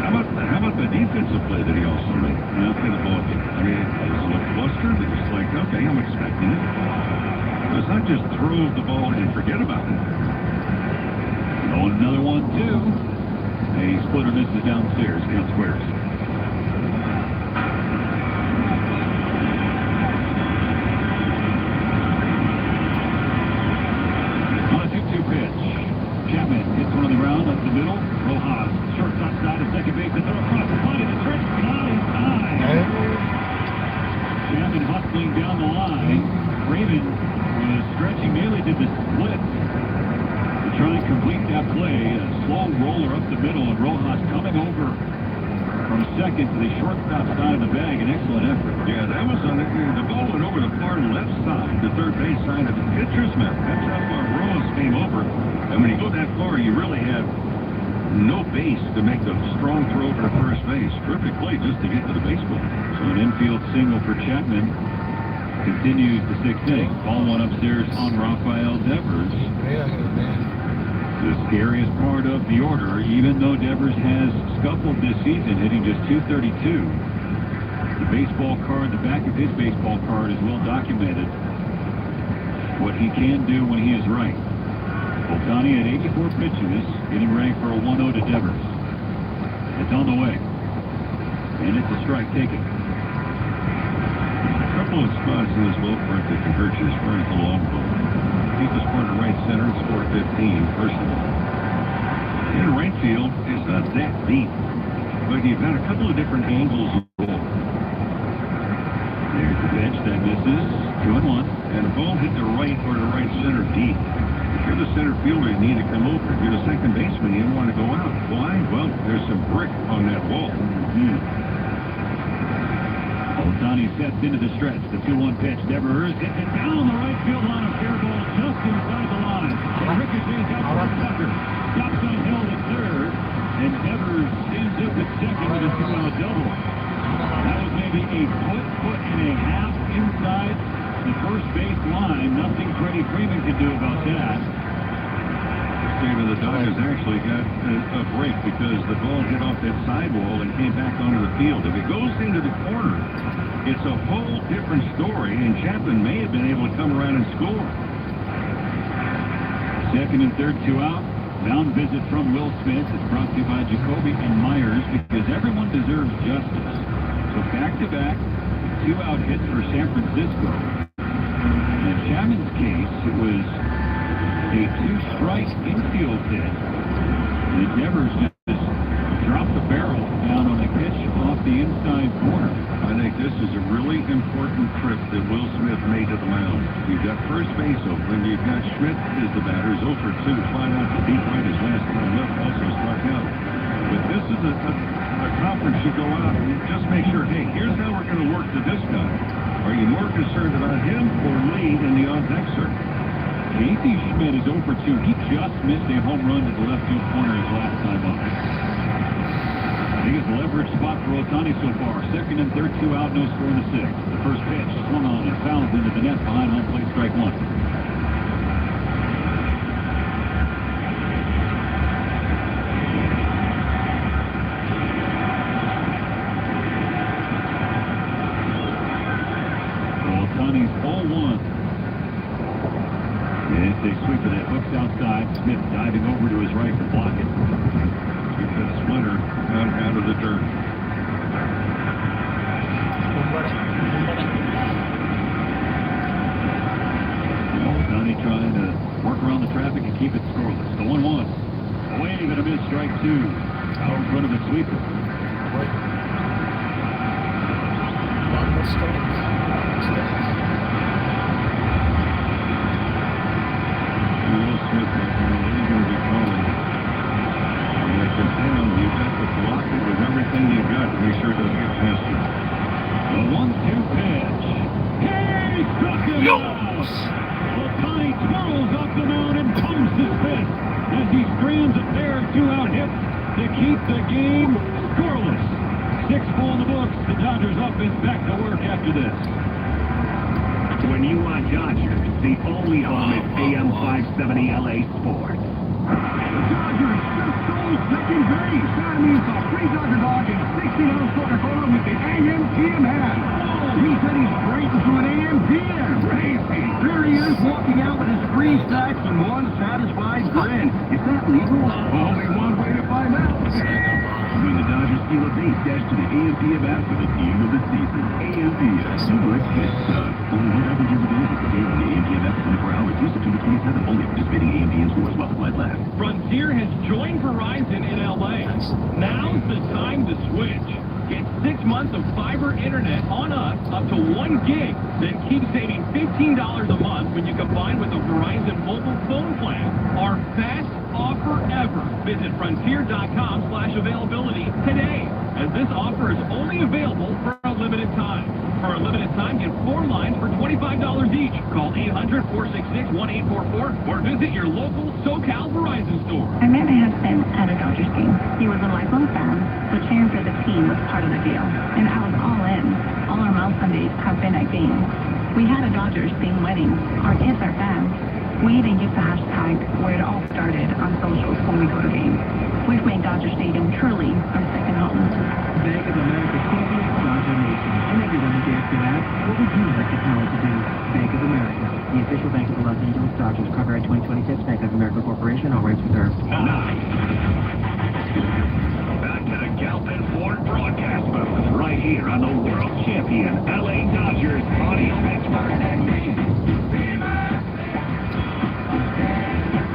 How about the defensive play that he also made after the ball game? I mean, it was a little flustered. It was like, okay, I'm expecting it. It's not just throw the ball and forget about it. Oh, another 1-2. A splitter misses downstairs. Count squares. On a 2-2 pitch. Chapman hits one on the ground up the middle. Rojas, shortstop side of second base, and throw across the plate, and the stretch behind time. Chapman hustling down the line. Raymond was stretching, nearly did the split to try and complete that play. A slow roller up the middle, and Rojas coming over from second to the shortstop side of the bag. An excellent effort. Yeah, that was on it. The ball went over the far left side, the third base side of the pitcher's mound. That's how far Rojas came over. And when you go that far, you really have no base to make the strong throw to first base. Terrific play just to get to the baseball. So an infield single for Chapman. Continues the 6th inning. Ball one upstairs on Rafael Devers. The scariest part of the order, even though Devers has scuffled this season, hitting just .232. The baseball card, the back of his baseball card is well documented. What he can do when he is right. Ohtani at 84 pitches, getting ready for a 1-0 to Devers. It's on the way. And it's a strike taken. A couple of spots in this ballpark that can hurt you as far as the long ball. Deepest part of right center, it's 415, first of all. In right field, it's not that deep. But you've got a couple of different angles of the ball. There's the pitch that misses. 2-1. And the ball hit the right or the right center deep. If you're the center fielder, you need to come over. If you're the second baseman, you don't want to go out. Why? Well, there's some brick on that wall. Ohtani sets into the stretch. The 2-1 pitch. Devers gets it down the right field line. A fair ball just inside the line. Ricochets out for Tucker. Stops on Hill at third. And Devers ends up at second with a 2-out double. That was maybe a foot and a half inside the first base line. Nothing Freddie Freeman could do about that. David, the Dodgers actually got a break because the ball hit off that sidewall and came back onto the field. If it goes into the corner, it's a whole different story, and Chapman may have been able to come around and score. Second and third, 2 out. Mound visit from Will Smith is brought to you by Jacoby and Myers, because everyone deserves justice. So back-to-back 2-out hits for San Francisco. In Chapman's case, it was a two-strike infield hit. And Devers just dropped the barrel down on a pitch off the inside corner. I think this is a really important trip that Will Smith made to the mound. You've got first base open. You've got Schmidt as the batter. 0 for 2. Fly out to deep right. His last time left also struck out. But this is a conference you go out and just make sure, hey, here's how we're going to work to this guy. Are you more concerned about him or Lee in the on-deck circle? Casey Schmidt is 0 for 2. He just missed a home run to the left field corner his last time up. Biggest leverage spot for Ohtani so far. Second and third, 2 out, no score in the sixth. The first pitch swung on and fouled into the net behind home plate, strike one. Ohtani's 0-1. It's a sweep of that hooks outside. Smith diving over to his right to block it. Keep that splitter out of the dirt. Ohtani trying to work around the traffic and keep it scoreless. The 1-1. Away, going to miss strike two. Out in front of the sweeper. Will Smith, what are you going to be calling? You've got to block it with everything you've got to make sure it doesn't get past you. The 1-2 pitch. He struck him out. Ohtani twirls up the mound and pumps his fist as he strands a pair of 2-out hits to keep the game scoreless. 6 ball in the books. The Dodgers up and back to work after this. When you want Dodgers, the only home is AM 570 LA Sports. The Dodgers just stole second base. That means a free Dodger dog and 16-ounce Coca-Cola with the AM/PM ad. Oh, he said he's straight into an AM/PM. Crazy. There he is walking out with his free stacks and one satisfied grin. Is that legal? Only one way to find out. When the Dodgers steal a base, dash to the AM/PM app for the team of the season. AM/PM. So much good stuff. Only 1 average user daily for daily on the AM/PM app for 24 hours through September 27th. Only participating AM/PM stores while supplies last. Frontier has joined Verizon in LA. Now's the time to switch. Get 6 months of fiber internet on us up to 1 gig. Then keep saving $15 a month when you combine with the Verizon mobile phone plan. Our best offer ever. Visit frontier.com/availability today, as this offer is only available for a limited time. For a limited time, get 4 lines for $25 each. Call 800-466-1844 or visit your local SoCal Verizon store. I met my husband at a Dodgers game. He was a lifelong fan, so cheering for the team was part of the deal. And I was all in. All our mom Sundays have been at games. We had a Dodgers-themed wedding. Our kids are fans. We even use the hashtag where it all started on socials when we go to games. We've made Dodger Stadium truly our second home. Bank of America champion, Dodger Nation. And everyone who dares to ask, what would you like the power to do? Bank of America, the official bank of the Los Angeles Dodgers. Copyright 2026, Bank of America Corporation, all rights reserved. Back to the Galpin Ford broadcast booth, right here on the world champion LA Dodgers audio expert.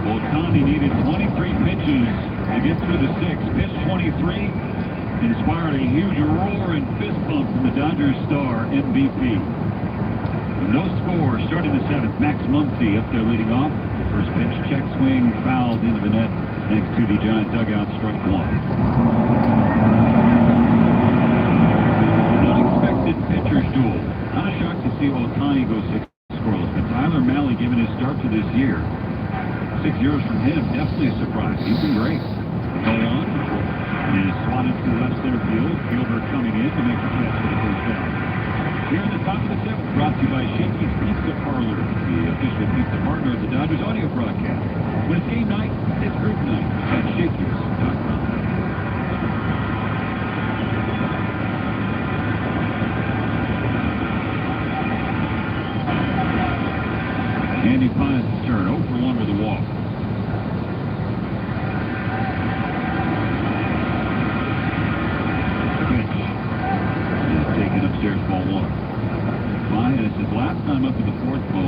Ohtani needed 23 pitches to get through the 6th. Pitch 23 inspired a huge roar and fist bump from the Dodgers star MVP. No score starting the 7th. Max Muncy up there leading off. First pitch, check swing, fouled into the net next to the Giant dugout, strike one. An unexpected pitcher's duel. Not shocked to see Ohtani go 6 scoreless, but Tyler Mahle given his start to this year. 6 years from him, definitely a surprise. He's been great. Go on. Is swatted to left center field. Fielder coming in to make the catch for the first down. Here in the top of the 7th, brought to you by Shakey's Pizza Parlor, the official pizza partner of the Dodgers audio broadcast. When it's game night, it's group night at Shakey's.com. Andy Pines' turn, 0 for 1 with a walk. Pitch is taken upstairs, ball 1. Pines, his last time up in the 4th, ball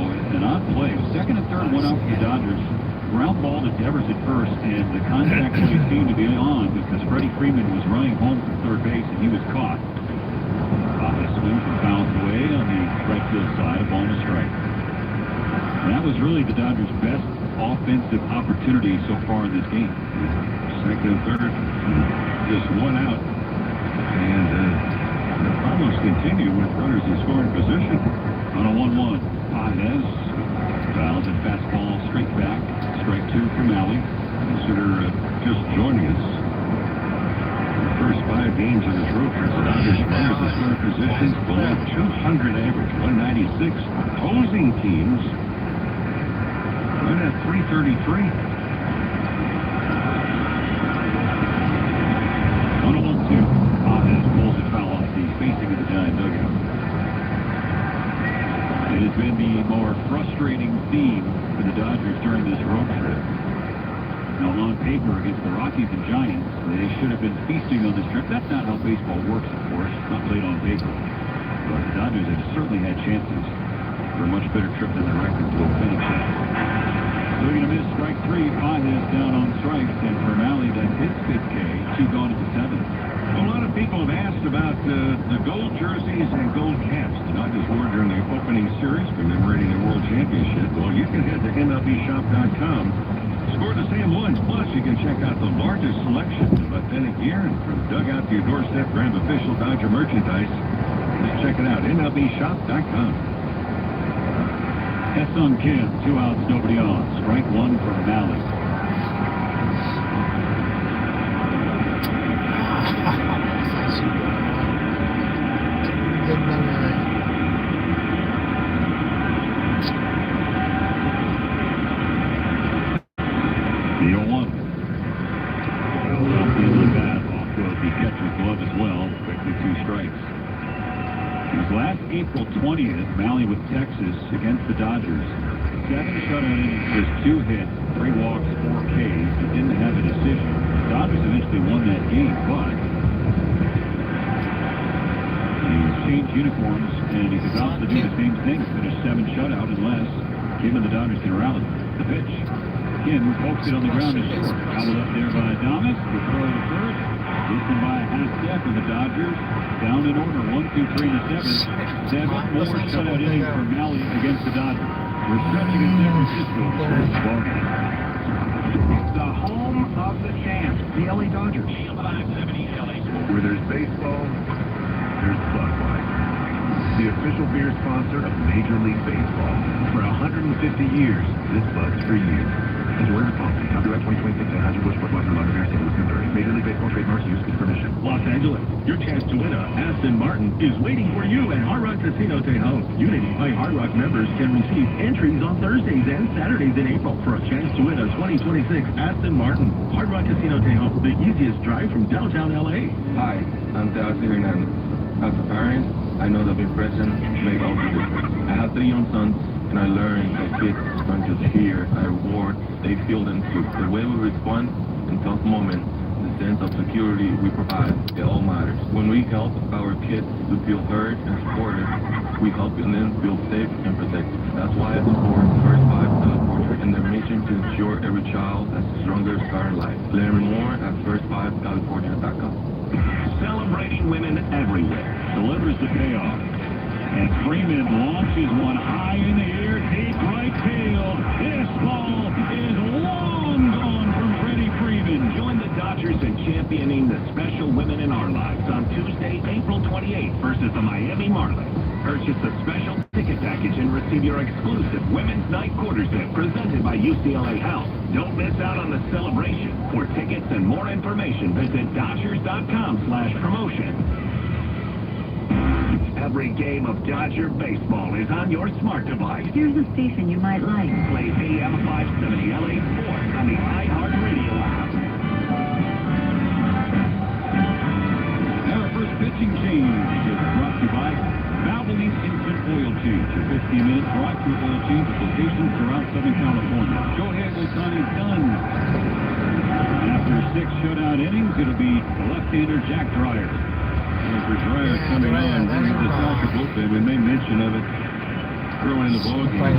one out for the Dodgers. Ground ball to Devers at first, and the contact play seemed to be on because Freddie Freeman was running home from third base, and he was caught. Baja swings and fouls away on the right field side, a ball and a strike. And that was really the Dodgers' best offensive opportunity so far in this game. Second and third, just one out. And the problems continue with runners in scoring position. On a 1-1, Pages fouls a fastball straight back. Strike two for Mahle. Consider just joining us. The first 5 games of this road trip, the Dodgers runners in scoring positions below 200 average, 196. Opposing teams right at 333. On a 1-2, Pages pulls it foul off the facing of the Giant dugout. It has been the more frustrating theme for the Dodgers during this road trip. Now, on paper against the Rockies and Giants, they should have been feasting on this trip. That's not how baseball works, of course. It's not played on paper. But the Dodgers have certainly had chances for a much better trip than the record will finish at. Swing and a miss, strike three. Pages down on strikes, and for Mahle, that's his 5th K. 2 gone at the 7th. A lot of people have asked about the gold jerseys and gold caps the Dodgers wore during the opening series commemorating the World Championship. Well, you can head to MLBshop.com, score the same ones, plus you can check out the largest selection of authentic gear, and from dugout to your doorstep, grab official Dodger merchandise. Just check it out, MLBshop.com. Ha-Seong Kim, 2 outs, nobody on. Strike one for Mahle. The 0-1. Feeling bad off of the catcher's glove as well. Quickly 2 strikes. It was last April 20th, Mahle with Texas against the Dodgers. 7 shutout innings, just 2 hits, 3 walks, 4 Ks. He didn't have a decision. The Dodgers eventually won that game, but he changed uniforms, and he's about to do the same thing. Finish 7 shutout unless Kim and the Dodgers can rally. The pitch. Kim pokes it on the ground and short. Hobbled up there by Adames. The throw to first. Listen by a half step of the Dodgers. Down in order, 1, 2, 3, and a 7. 7 more shutout innings for Mahle against the Dodgers. We're stretching in San Francisco. The home of the champs, the LA Dodgers. Where there's baseball, there's Budweiser, the official beer sponsor of Major League Baseball. For 150 years, this Bud's for you. Enjoy responsibly. Copyright 2026 Anheuser-Busch Budweiser Lager Beer, St. Louis, Missouri. Major League Baseball trademarks used with permission. Los Angeles, your chance to win a Aston Martin is waiting for you at Hard Rock Casino Tejon. Unity by Hard Rock members can receive entries on Thursdays and Saturdays in April for a chance to win a 2026 Aston Martin. Hard Rock Casino Tejon, the easiest drive from downtown LA. Hi, I'm Darcy Hernandez. As a parent, I know that being present makes all the difference. I have 3 young sons, and I learned that kids don't just hear a reward, they feel them too. The way we respond in tough moments, the sense of security we provide, it all matters. When we help our kids to feel heard and supported, we help them feel safe and protected. That's why I support First 5 California and their mission to ensure every child has a stronger start in life. Learn more at first5california.com. Celebrating women everywhere. Delivers the payoff. And Freeman launches one high in the air, deep right field. This ball is long gone from Freddie Freeman. Join the Dodgers in championing the special women in our lives on Tuesday, April 28th versus the Miami Marlins. Purchase a special ticket package and receive your exclusive Women's Night Quarter Zip presented by UCLA Health. Don't miss out on the celebration. For tickets and more information, visit Dodgers.com/promotion. Every game of Dodger baseball is on your smart device. Here's a station you might like. Play AM 570 LA Sports on the iHeartRadio app. Our first pitching change is brought to you by Valvoline Instant Oil Change. Your 15-minute drive-through oil change at locations throughout Southern California. Shohei Ohtani's done. After 6 shutout innings, it'll be the left-hander Jack Dreyer. For Dreyer coming on, running the Dodger bullpen, we made mention of it early in the ballgame.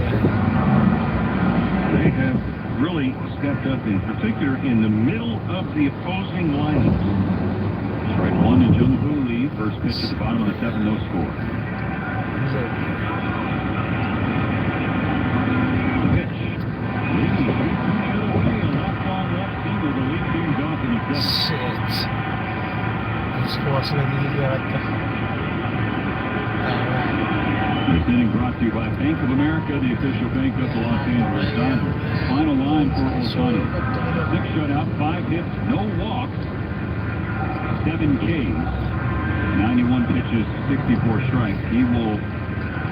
They have really stepped up, in particular in the middle of the opposing lineups. Strike one to Jung-Hoo Lee. First pitch at the bottom of the 7, no score. The pitch. Lee shoots it away. A knockdown left fielder to lead things off in the 7th. Shit. Squash na niligat ka. This inning brought to you by Bank of America, the official bank of the Los Angeles Dodgers. Final line for Ohtani. 6 shutout, 5 hits, no walks, 7 Ks, 91 pitches, 64 strikes. He will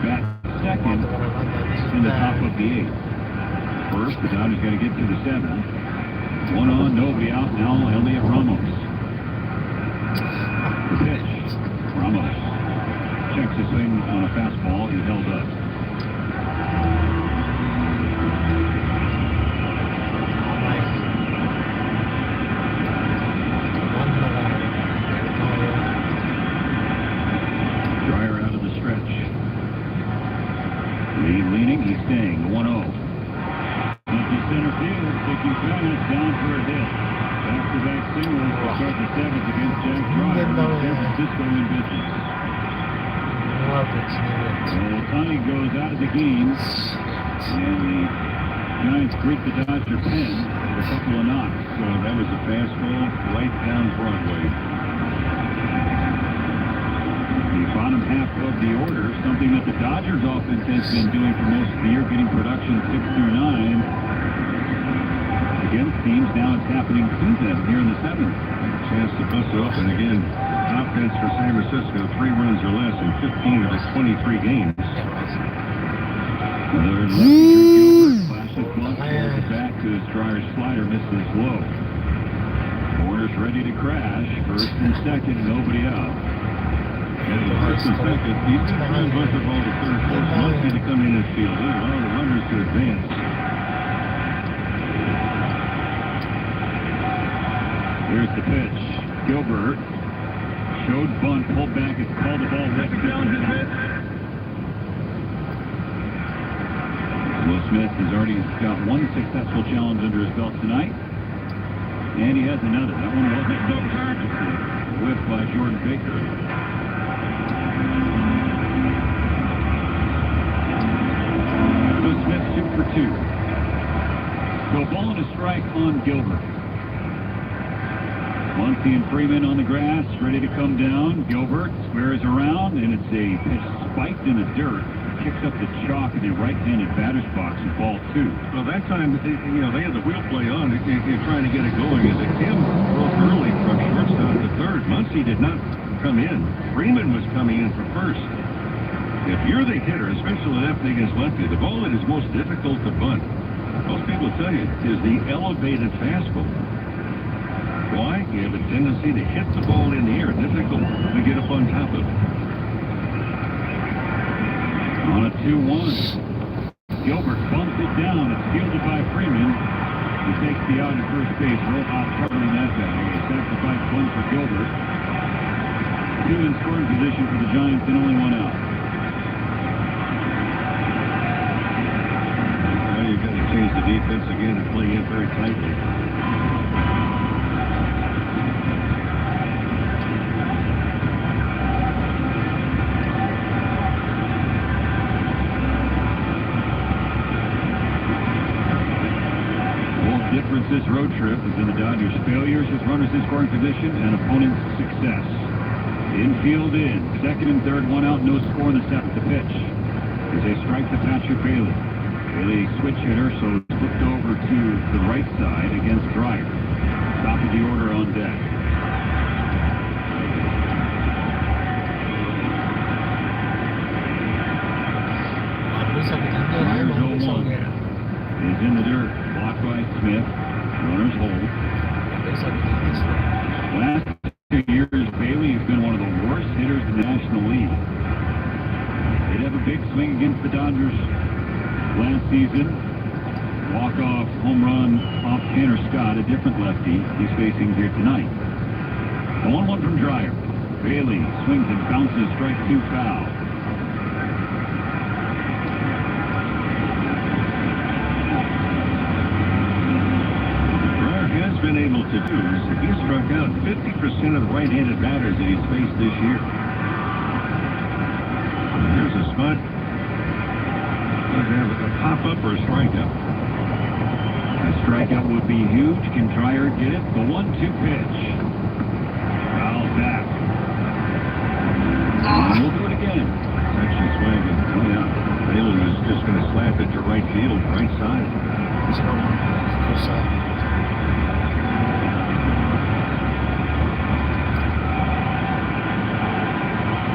bat second in the top of the 8th. First, the Dodgers got to get to the 7th. 1 on, nobody out. Now Elliot Ramos. The pitch. Ramos checks his swing on a fastball. He's held up. Dryer out of the stretch. Lee leaning. He's staying. 1-0. Into center field. Vicky Fennis down for a hit. Back-to-back singles to start the 7th against Jack Dryer. San Francisco in business. Ohtani goes out of the game, and the Giants greet the Dodger pen with a couple of knocks. So that was a fastball right down Broadway. The bottom half of the order, something that the Dodgers offense has been doing for most of the year, getting production 6 through 9 against teams. Now it's happening to them here in the 7th. Chance to bust it up, and again, offense for San Francisco, 3 runs or less in 15 of the 23 games. Another lefty flashes blunt, throws it back to his Dryer slider, misses low. Warner's ready to crash. First and second, nobody out. And the first and second, he's going to try and bust the ball to third base. Lucky to come in this field. They allow the runners to advance. Here's the pitch. Gilbert showed bunt, pulled back, it's called the ball. Will Smith has already got 1 successful challenge under his belt tonight. And he has another. That one wasn't so whipped by Jordan Baker. So Smith 2 for 2. So ball and a strike on Gilbert. Muncy and Freeman on the grass, ready to come down. Gilbert squares around, and it's a pitch spiked in the dirt. Kicks up the chalk in the right-handed batter's box and ball 2. Well, that time, they had the wheel play on. They're trying to get it going. As it came broke early from shortstop to third. Muncy did not come in. Freeman was coming in for first. If you're the hitter, especially lefty against lefty, the ball that is most difficult to bunt, most people tell you, is the elevated fastball. Why? You have a tendency to hit the ball in the air. Difficult to get up on top of it. On a 2-1. Gilbert bumps it down. It's fielded by Freeman. He takes the out at first base. Rojas covering that bag. A sacrifice bunt for Gilbert. 2 in scoring position for the Giants and only 1 out. Now you've got to change the defense again and play in very tightly. Difference this road trip is in the Dodgers' failures with runners in scoring position and opponents' success. Infield in, 2nd and 3rd, 1 out, no score in the 7th. The pitch is a strike to Patrick Bailey. Bailey switch hitter, so flipped over to the right side against Dryer. Top of the order on deck. Here's 0-1. He's in the dirt. Blocked by Smith. Runners hold. Last 2 years, Bailey has been one of the worst hitters in the National League. They'd have a big swing against the Dodgers last season. Walk-off home run off Tanner Scott, a different lefty he's facing here tonight. The 1-1 from Dryer. Bailey swings and bounces, strike 2 foul. to-dos, he struck out 50% of the right-handed batters that he's faced this year. There's a spot. Does have a pop-up or a strikeout? A strikeout would be huge. Can Dreyer get it? The 1-2 pitch. Foul back. And we'll do it again. Section swing and coming out. Bailey was just going to slap it to right field, right side.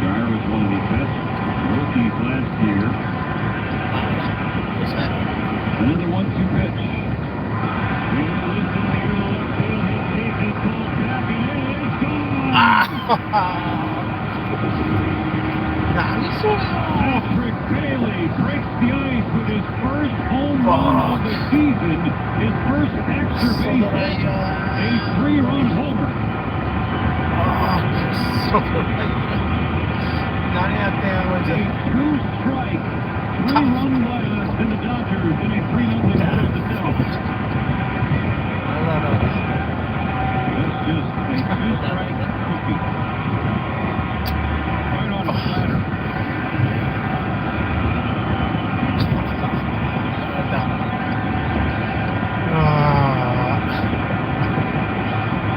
Dreyer was one of the best rookies last year. Another 1-2 pitch. Patrick Bailey breaks the ice with his first home run of the season, his first extra base hit, a 3-run homer. A 2-strike, 3-run last in the Dodgers in a 3-0 over the Devils. That's just a 2-strike cookie. Right on the platter.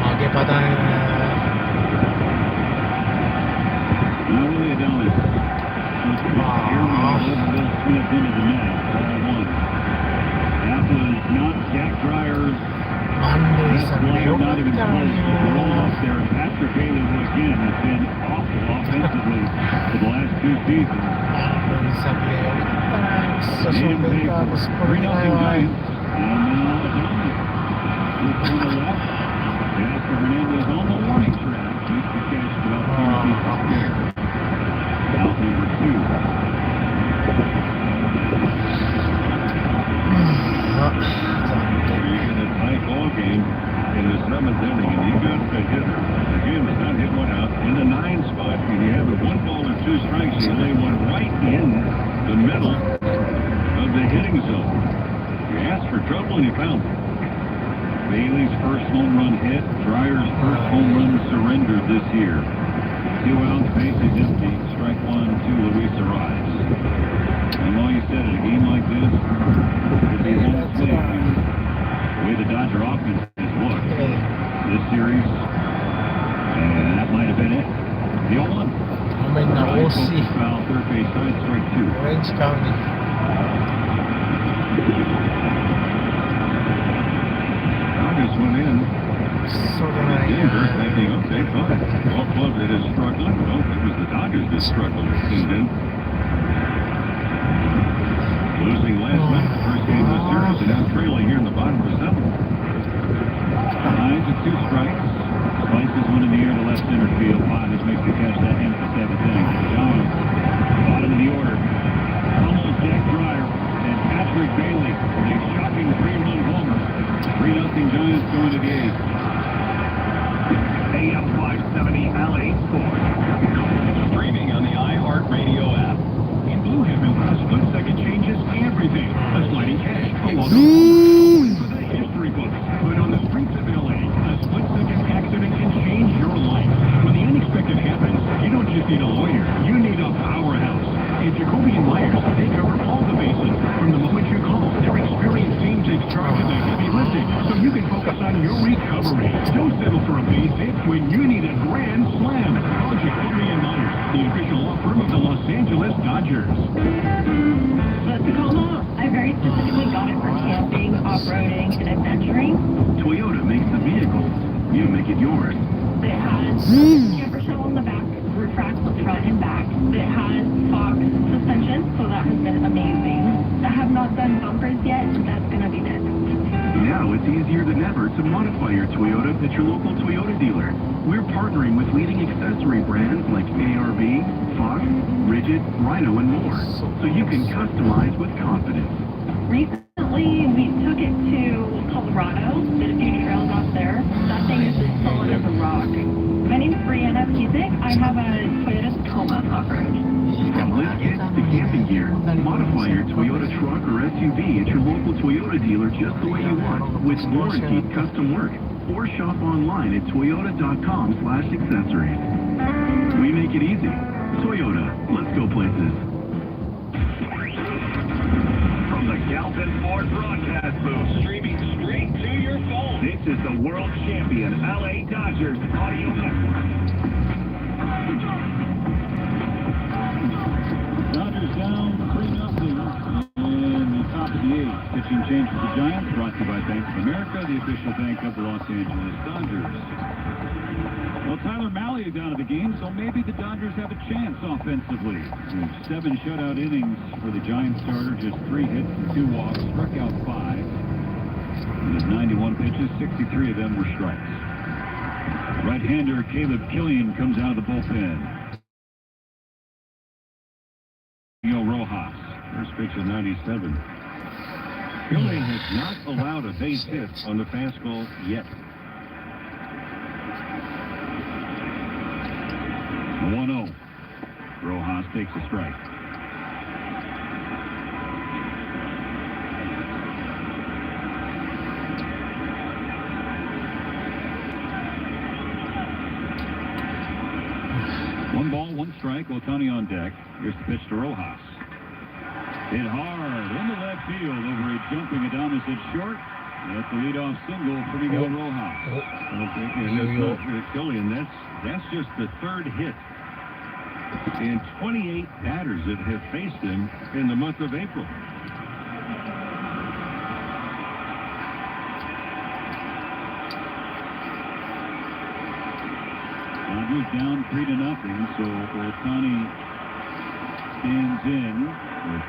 आगे पता है Not really a dominant. Will Smith into the net. That was not Jack Dreyer's. Not even close to the roll up there. Patrick Bailey, who again has been awful offensively for the last 2 seasons. Native Vegas, 3-0 Giants. And now the dominant. Look to the left. Jasper Hernandez on the warning track. Makes the catch about 4 feet up there. Out number 2. In a tight ball game in the 7th inning, and he got a hitter. Again, does not hit one out in the 9 spot. And you have a 1 ball and 2 strikes. You lay one right in the middle of the hitting zone. You asked for trouble and you found it. Bailey's first home run hit. Dreyer's first home run surrendered this year. 2 outs, bases empty. Strike 1 to Luis Arraez. And while you said in a game like this, it'd be one swing. The way the Dodger offense has looked this series, and that might have been it. The 0-1. Foul, third base side, strike 2. Orange County. Dodgers went in. Denver making update fine. Ball club that is struggling. Well, it was the Dodgers that struggled. And then losing last night, the first game of the series, and now trailing here in the bottom of the 7th. Lines at 2 strikes. Slices one in the air to left center field. Hodges makes the catch that ends the 7th inning. Giants, bottom of the order. Almost Jack Dreyer and Patrick Bailey with a shocking 3-run homer. 3-0 Giants going to the 8th. AM 570 LA Sports. Streaming on the iHeartRadio app. In Blue Heaven, split-second changes everything. A sliding catch, a walk-off home for the history books. But on the streets of LA, a split-second accident can change your life. When the unexpected happens, you don't just need a lawyer, you need a powerhouse. At Jacoby and Myers, they cover all the bases. From the moment you call, their experienced team takes charge of the heavy lifting, so you can focus on your recovery. Don't settle for a base hit when you need a grand slam. Call Jacoby and Myers, the official law firm of the Los Angeles Dodgers. The Tacoma, I very specifically got it for camping, off-roading, and adventuring. Toyota makes the vehicle. You make it yours. It has camper shell on the back, roof racks front and back. It has Fox suspension, so that has been amazing. I have not done bumpers yet, but that's going to be next. Now it's easier than ever to modify your Toyota at your local Toyota dealer. We're partnering with leading accessory brands like ARB, Fox, Rigid, Rhino, and more, so you can customize with confidence. Recently, we took it to Colorado, did a few trails out there. That thing is as solid as a rock. My name's Brianna Pizik. I have a Toyota Tacoma off-road. From lift kits to camping gear, modify your Toyota truck or SUV at your local Toyota dealer just the way you want, with warranted custom work. or shop online at toyota.com/accessories. We make it easy. Toyota, let's go places. From the Galvin Ford broadcast booth, streaming straight to your phone. This is the world champion LA Dodgers audio network. Dodgers down 3-0 in the top of the eighth. Pitching change for the Giants, brought to you by Bank of America, the official bank of the Los Angeles Dodgers. Well, Tyler Mahle is out of the game, so maybe the Dodgers have a chance offensively. 7 shutout innings for the Giants starter, just 3 hits and 2 walks, struck out 5. In his 91 pitches, 63 of them were strikes. Right-hander Caleb Killian comes out of the bullpen. Rojas. First pitch of 97. Killian has not allowed a base hit on the fastball yet. 1-0. Rojas takes a strike. One ball, 1 strike. Ohtani on deck. Here's the pitch to Rojas. Hit hard in the left field over a jumping Adames at short. That's the leadoff single for Miguel Rojas. Killian, that's just the 3rd hit in 28 batters that have faced him in the month of April. Dodgers down 3-0, so Ohtani stands in with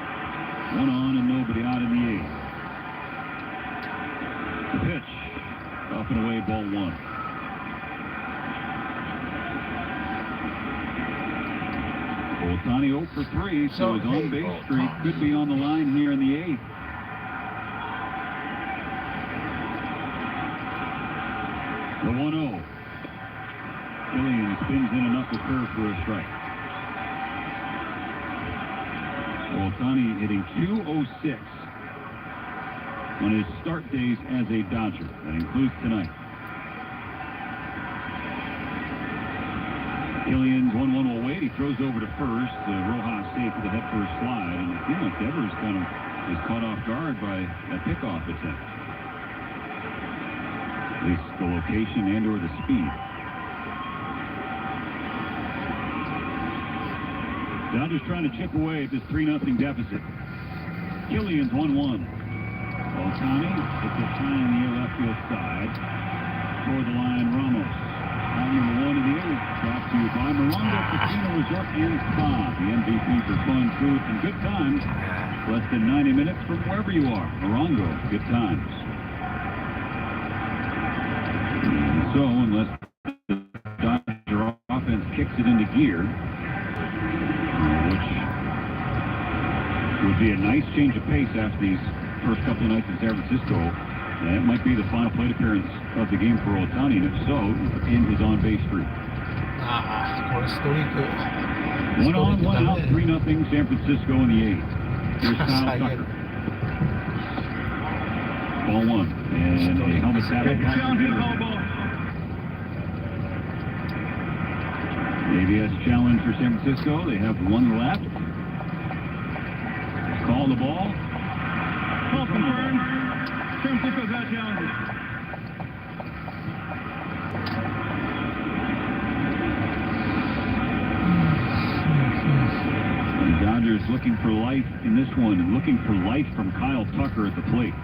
1 on and nobody out in the 8th. The pitch, up and away, ball 1. Ohtani 0 for 3, so his on-base streak could be on the line here in the 8th. The 1-0. Killian spins in enough to curve for a strike. Ohtani hitting .206 on his start days as a Dodger. That includes tonight. Killian's 1-1 will wait. He throws over to first. Rojas safe with the head first slide. And it seems like Devers kind of is caught off guard by that pickoff attempt. At least the location and or the speed. Dodgers trying to chip away at this 3-0 deficit. Killian's 1-1. Ohtani hits it high in the air left field side. Toward the line, Ramos. Out number 1 of the 8th. Brought to you by Morongo Casino Resort and Spa. The MVP for fun, food, and good times. Less than 90 minutes from wherever you are. Morongo, good times. And so, unless the Dodger offense kicks it into gear, which would be a nice change of pace after these first couple of nights in San Francisco. And it might be the final plate appearance of the game for Ohtani, and if so, in his on-base streak. One on, one out, 3-0 San Francisco in the 8th. Here's Kyle Tucker. Ball 1, and a helmet saddle. ABS challenge for San Francisco. They have 1 left. Call the ball. Call confirmed. San Francisco's out challenging. The Dodgers looking for life in this one, and looking for life from Kyle Tucker at the plate.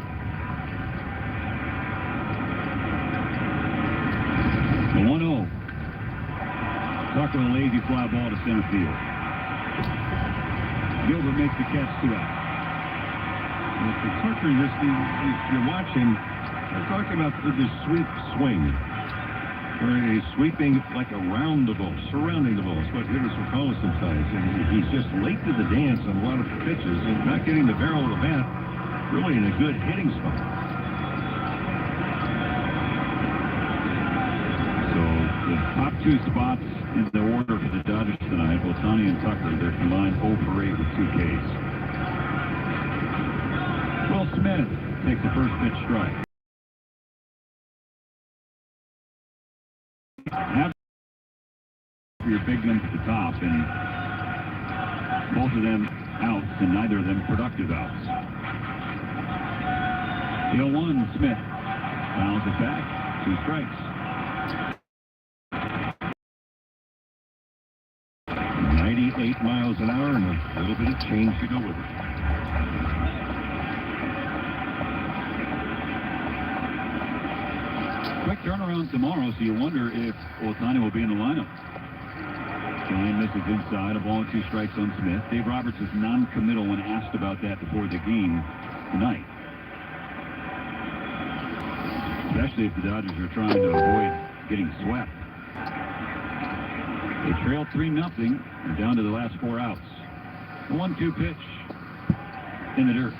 The 1-0. Tucker a lazy fly ball to center field. Gilbert makes the catch, 2 out. For Tucker, if you watch him, they're talking about the sweep swing, where he's sweeping like around the ball, surrounding the ball. That's what hitters will call it sometimes. And he's just late to the dance on a lot of pitches and not getting the barrel of the bat really in a good hitting spot. So the top 2 spots in the order for the Dodgers tonight, Ohtani and Tucker, they're combined 0 for 8 with 2 Ks. Will Smith takes the first pitch strike. have your big guns at the top, and both of them outs, and neither of them productive outs. The 0-1, Smith fouls it back. 2 strikes. 98 miles an hour and a little bit of change to go with it. Quick turnaround tomorrow, so you wonder if Ohtani will be in the lineup. Ryan misses inside, a ball and 2 strikes on Smith. Dave Roberts is non-committal when asked about that before the game tonight. Especially if the Dodgers are trying to avoid getting swept. They trail 3-0 and down to the last 4 outs. The 1-2 pitch in the dirt.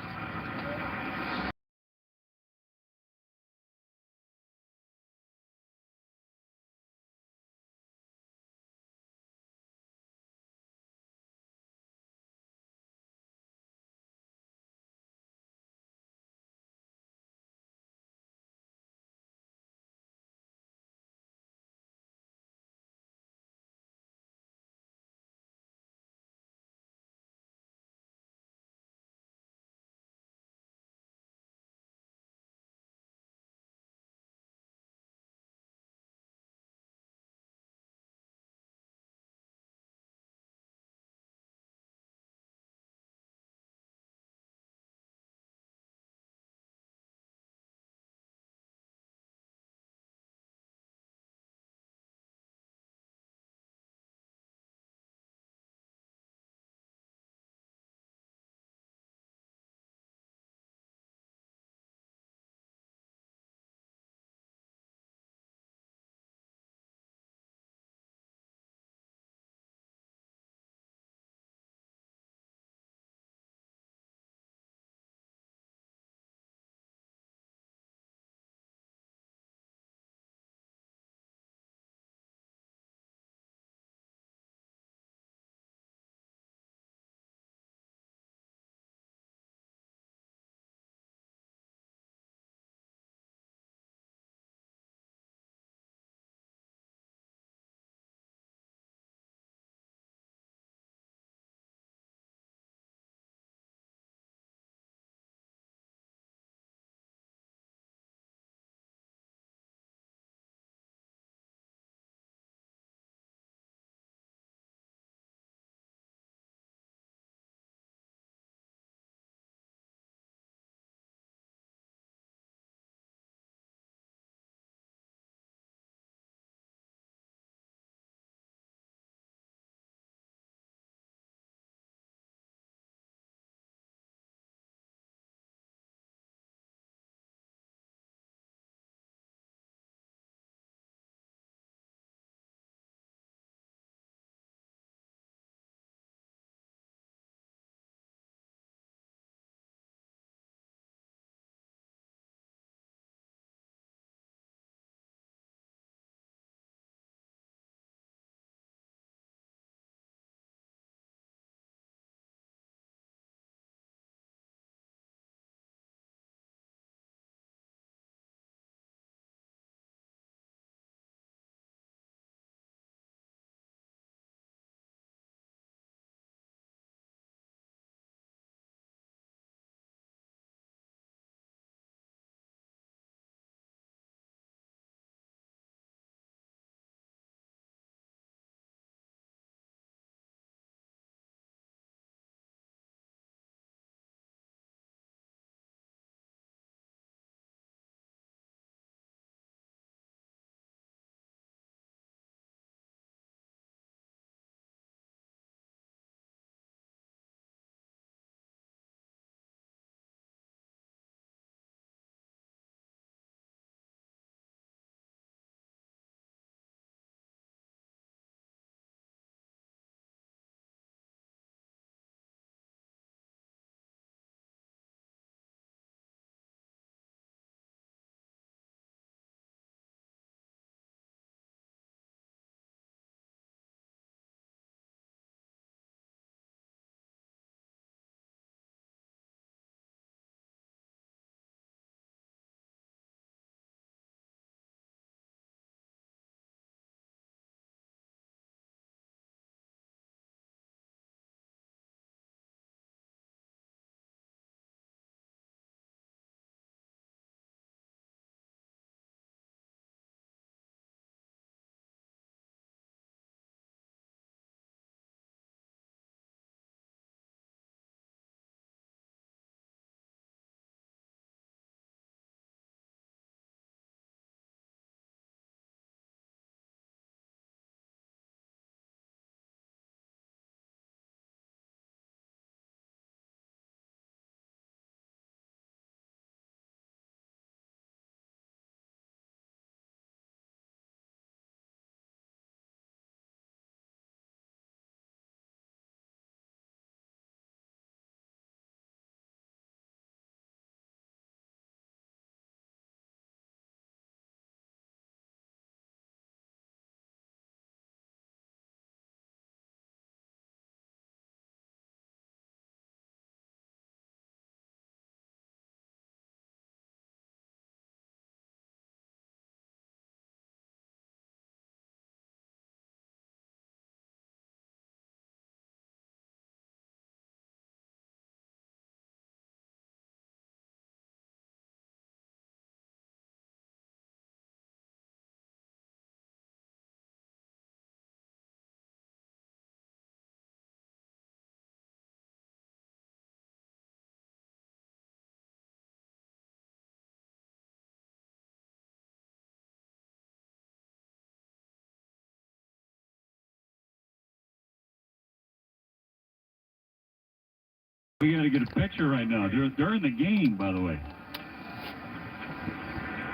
We got to get a picture right now. They're in the game, by the way.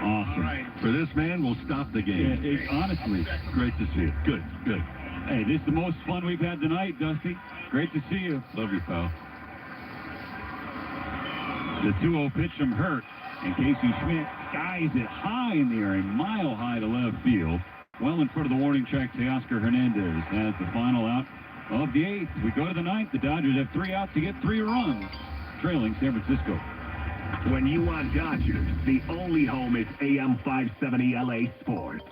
Awesome. Right. For this man, we'll stop the game. Yeah, honestly, Great to see it. Good, good. hey, this is the most fun we've had tonight, Dusty. Great to see you. Love you, pal. The 2-0 pitch from Hurt, and Casey Schmidt skies it high in the air, a mile high to left field. Well in front of the warning track, Teoscar Hernandez has the final out of the 8th. We go to the 9th. The Dodgers have 3 outs to get 3 runs, trailing San Francisco. When you want Dodgers, the only home is AM 570 LA Sports.